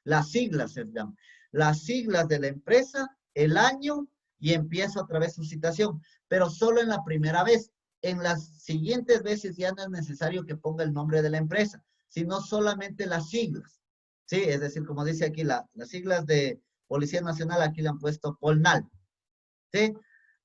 las siglas se llaman. Las siglas de la empresa, el año y empiezo otra vez su citación, pero solo en la primera vez. En las siguientes veces ya no es necesario que ponga el nombre de la empresa, sino solamente las siglas. Sí, es decir, como dice aquí, las siglas de Policía Nacional, aquí le han puesto POLNAL. ¿Sí?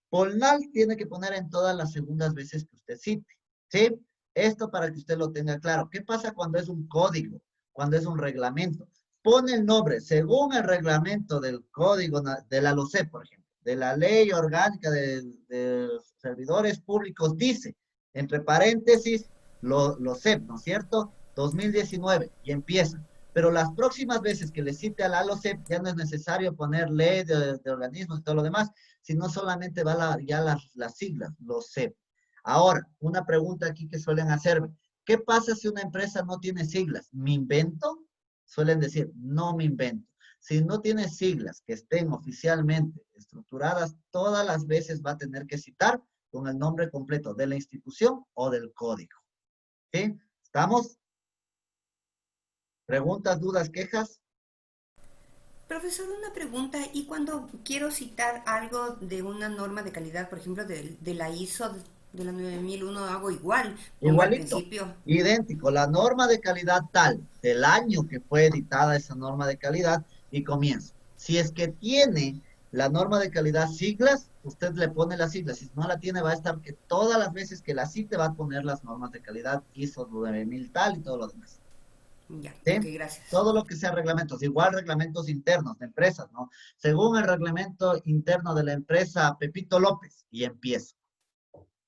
POLNAL tiene que poner en todas las segundas veces que usted cite. ¿Sí? Esto para que usted lo tenga claro. ¿Qué pasa cuando es un código? Cuando es un reglamento. Pone el nombre según el reglamento del código de la LOCEP, por ejemplo, de la Ley Orgánica de Servidores Públicos, dice, entre paréntesis, LOCEP, ¿no es cierto? 2019, y empieza. Pero las próximas veces que le cite a la LOCEP, ya no es necesario poner ley de organismos y todo lo demás, sino solamente va ya las siglas, LOCEP. Ahora, una pregunta aquí que suelen hacerme. ¿Qué pasa si una empresa no tiene siglas? ¿Me invento? Suelen decir, no me invento. Si no tiene siglas que estén oficialmente estructuradas, todas las veces va a tener que citar con el nombre completo de la institución o del código. ¿Sí? ¿Estamos? ¿Preguntas, dudas, quejas? Profesor, una pregunta. ¿Y cuando quiero citar algo de una norma de calidad, por ejemplo, de la ISO de la 9001, hago igual? Pongo al Igualito, principio. idéntico. La norma de calidad tal, del año que fue editada esa norma de calidad, y comienzo. Si es que tiene la norma de calidad siglas, usted le pone las siglas. Si no la tiene, va a estar que todas las veces que la cite va a poner las normas de calidad ISO 9000 tal y todo lo demás. Ya, ¿Sí? ok, gracias. Todo lo que sea reglamentos, igual reglamentos internos de empresas, ¿no? Según el reglamento interno de la empresa Pepito López, y empiezo.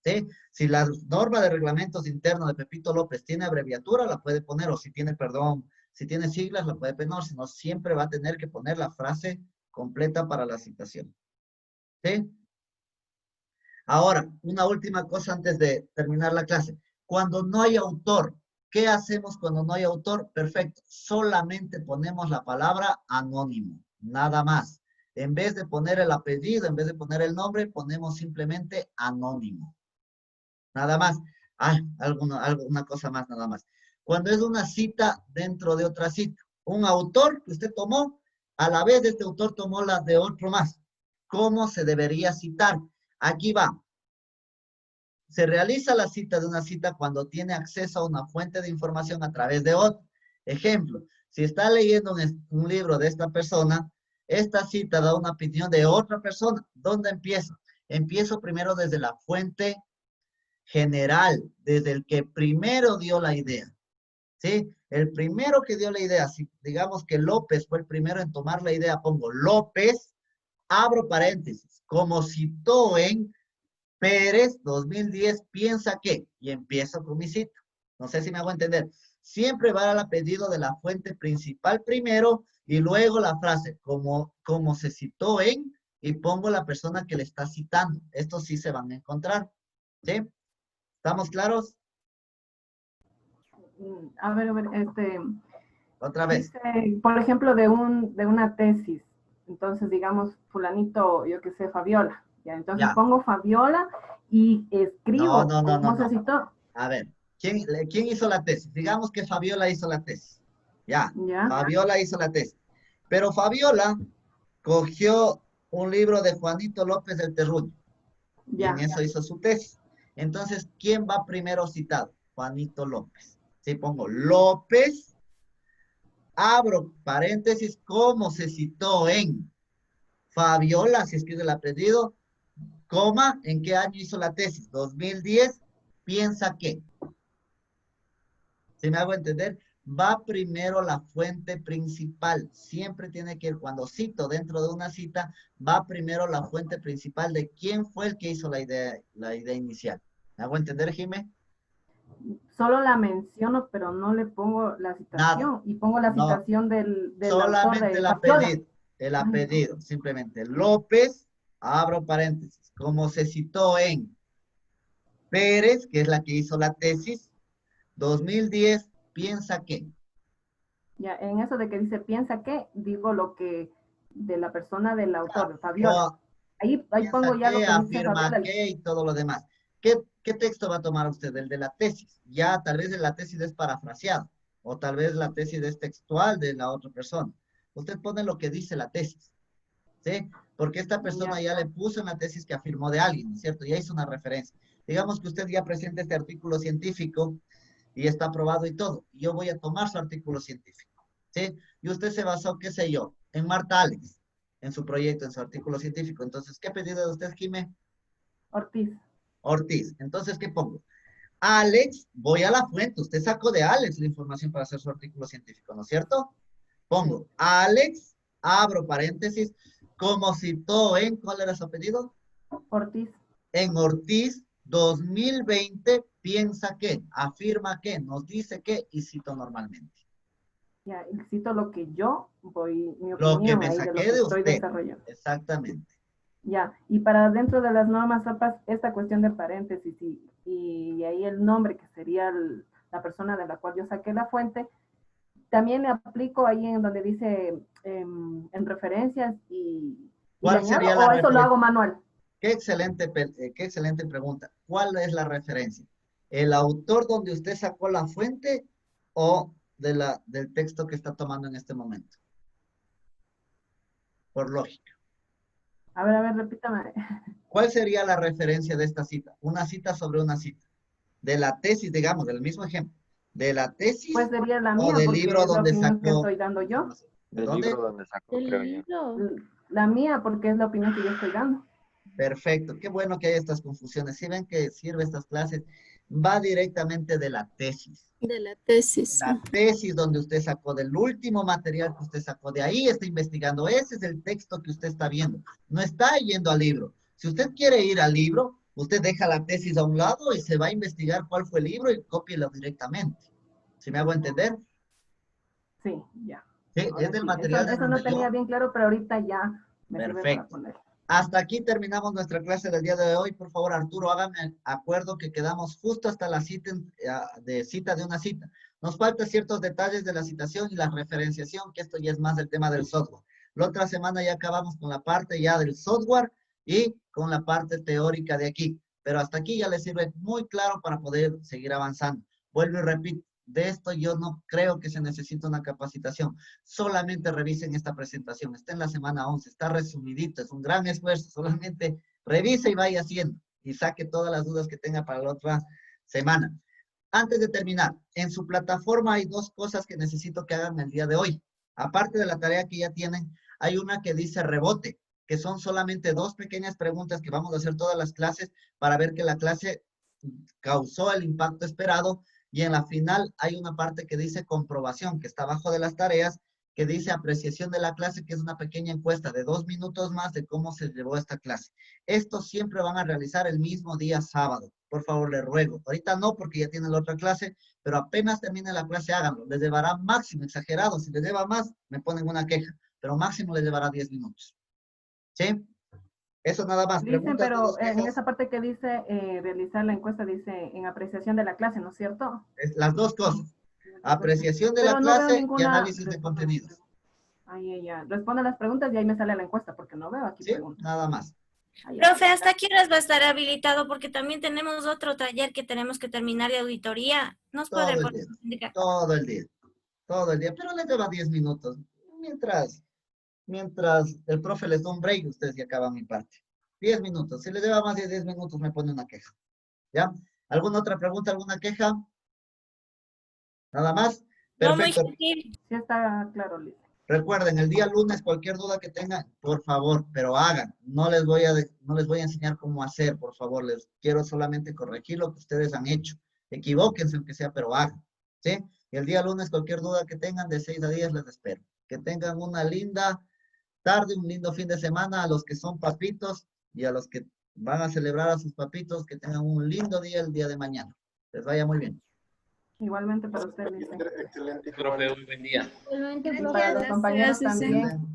¿Sí? Si la norma de reglamentos internos de Pepito López tiene abreviatura, la puede poner, o si tiene, perdón, si tiene siglas, la puede poner, si no, siempre va a tener que poner la frase completa para la citación. ¿Sí? Ahora, una última cosa antes de terminar la clase. Cuando no hay autor, ¿qué hacemos cuando no hay autor? Perfecto. Solamente ponemos la palabra anónimo, nada más. En vez de poner el apellido, en vez de poner el nombre, ponemos simplemente anónimo. Nada más. Ah, alguna cosa más, nada más. Cuando es una cita dentro de otra cita, un autor que usted tomó, a la vez de este autor tomó la de otro más. ¿Cómo se debería citar? Aquí va. Se realiza la cita de una cita cuando tiene acceso a una fuente de información a través de otro. Ejemplo, si está leyendo un libro de esta persona, esta cita da una opinión de otra persona. ¿Dónde empiezo? Empiezo primero desde la fuente general, desde el que primero dio la idea. ¿Sí? El primero que dio la idea, si digamos que López fue el primero en tomar la idea, pongo López, abro paréntesis, como citó en Pérez 2010, piensa que, y empiezo con mi cita. No sé si me hago entender. Siempre va al apellido de la fuente principal primero y luego la frase, como se citó en, y pongo la persona que le está citando. Estos sí se van a encontrar. ¿Sí? ¿Estamos claros? A ver, Otra vez. dice, por ejemplo, de una tesis. Entonces, digamos, fulanito, yo que sé, Fabiola. Ya, entonces pongo Fabiola y escribo cómo se citó. A ver, ¿quién hizo la tesis? Digamos que Fabiola hizo la tesis. Ya, Fabiola hizo la tesis. Pero Fabiola cogió un libro de Juanito López del Terruño. Y en eso hizo su tesis. Entonces, ¿quién va primero citado? Juanito López. Si pongo López, abro paréntesis, ¿cómo se citó en Fabiola? Si escribe el apellido, coma, ¿en qué año hizo la tesis? 2010, piensa que. ¿Sí me hago entender? Va primero la fuente principal. Siempre tiene que ir, cuando cito dentro de una cita, va primero la fuente principal de quién fue el que hizo la idea inicial. ¿Me hago entender, Jimé? Solo la menciono, pero no le pongo la citación. Nada. Y pongo la citación del solamente autor el apellido. El apellido, simplemente. López, abro paréntesis, como se citó en Pérez, que es la que hizo la tesis, 2010, piensa que. Ya, en eso de que dice piensa que, digo lo que de la persona del autor, Fabiola. Ahí pongo ya lo que afirma dice Fabiola. Que y todo lo demás. ¿Qué texto va a tomar usted? El de la tesis. Ya tal vez la tesis es parafraseada, o tal vez la tesis es textual de la otra persona. Usted pone lo que dice la tesis. ¿sí? Porque esta persona ya le puso en la tesis que afirmó de alguien, ¿cierto? Ya hizo una referencia. Digamos que usted ya presenta este artículo científico y está aprobado y todo. Yo voy a tomar su artículo científico, ¿sí? Y usted se basó, qué sé yo, en Marta Alex, en su proyecto, en su artículo científico. Entonces, ¿qué pedido de usted, Jimé? Ortiz. Ortiz. Entonces, ¿qué pongo? Alex, voy a la fuente. Usted sacó de Alex la información para hacer su artículo científico, ¿no es cierto? Pongo Alex, abro paréntesis, como citó en, ¿cuál era su apellido? Ortiz. En Ortiz, 2020, piensa que, afirma que, nos dice que, y cito normalmente. Ya, y cito lo que yo voy, mi Lo que opinión me ahí de lo saqué que de estoy usted. desarrollando. Exactamente. Ya, y para dentro de las normas APAS, esta cuestión de paréntesis y ahí el nombre, que sería la persona de la cual yo saqué la fuente, también le aplico ahí en donde dice en referencias y ¿Cuál le sería añado, la o eso lo hago referencia? manual. Qué excelente pregunta. ¿Cuál es la referencia? ¿El autor donde usted sacó la fuente o del texto que está tomando en este momento? Por lógica. A ver, repítame. ¿Cuál sería la referencia de esta cita? Una cita sobre una cita. De la tesis, digamos, del mismo ejemplo. ¿De la tesis Pues sería la o mía, del porque libro es la donde opinión que sacó? estoy dando yo. ¿De Del dónde? libro donde sacó, Del creo yo. libro. La mía, porque es la opinión que yo estoy dando. Perfecto. Qué bueno que hay estas confusiones. Si ven que sirve estas clases, va directamente de la tesis. De la tesis. La tesis donde usted sacó, del último material que usted sacó, de ahí está investigando. Ese es el texto que usted está viendo. No está yendo al libro. Si usted quiere ir al libro, usted deja la tesis a un lado y se va a investigar cuál fue el libro y cópielo directamente. ¿Sí me hago entender? Sí, ya. Sí, Ahora es del sí. material de Eso no donde tenía yo... bien claro, pero ahorita ya me sirve para Perfecto. poner. Hasta aquí terminamos nuestra clase del día de hoy. Por favor, Arturo, hágame acuerdo que quedamos justo hasta la cita de una cita. Nos faltan ciertos detalles de la citación y la referenciación, que esto ya es más del tema del software. La otra semana ya acabamos con la parte ya del software y con la parte teórica de aquí. Pero hasta aquí ya les sirve muy claro para poder seguir avanzando. Vuelvo y repito, de esto yo no creo que se necesite una capacitación. Solamente revisen esta presentación. Está en la semana 11, está resumidito, es un gran esfuerzo. Solamente revise y vaya haciendo y saque todas las dudas que tenga para la otra semana. Antes de terminar, en su plataforma hay dos cosas que necesito que hagan el día de hoy. Aparte de la tarea que ya tienen, hay una que dice rebote, que son solamente dos pequeñas preguntas que vamos a hacer todas las clases para ver que la clase causó el impacto esperado. Y en la final hay una parte que dice comprobación, que está abajo de las tareas, que dice apreciación de la clase, que es una pequeña encuesta de 2 minutos más de cómo se llevó esta clase. Esto siempre van a realizar el mismo día sábado. Por favor, les ruego. Ahorita no, porque ya tienen la otra clase, pero apenas termine la clase, háganlo. Les llevará máximo, exagerado. Si les lleva más, me ponen una queja, pero máximo les llevará 10 minutos. ¿Sí? Eso nada más. Dicen, pero en esa parte que dice realizar la encuesta, dice en apreciación de la clase, ¿no es cierto? Las dos cosas. Apreciación de la Pero no veo clase y ninguna análisis de contenidos. Ahí ya. Responde las preguntas y ahí me sale la encuesta, porque no veo aquí preguntas. Nada más. Profe, ¿hasta qué horas va a estar habilitado? Porque también tenemos otro taller que tenemos que terminar de auditoría. ¿Nos puede indicar? Todo el día. Todo el día. Pero les lleva 10 minutos. Mientras el profe les da un break, ustedes ya acaban mi parte. 10 minutos. Si les lleva más de 10 minutos, me pone una queja. ¿Ya? ¿Alguna otra pregunta, alguna queja? ¿Nada más? Perfecto. No, sí está claro, Liz. Recuerden, el día lunes, cualquier duda que tengan, por favor, pero hagan. No les voy a enseñar cómo hacer, por favor. Les quiero solamente corregir lo que ustedes han hecho. Equivóquense, aunque sea, pero hagan. ¿Sí? Y el día lunes, cualquier duda que tengan, de 6 a 10 les espero. Que tengan una linda tarde, un lindo fin de semana a los que son papitos y a los que van a celebrar a sus papitos, que tengan un lindo día el día de mañana. Les vaya muy bien. Igualmente para usted, Liz. Excelente. Profe, muy buen día. Igualmente, Para los compañeros también.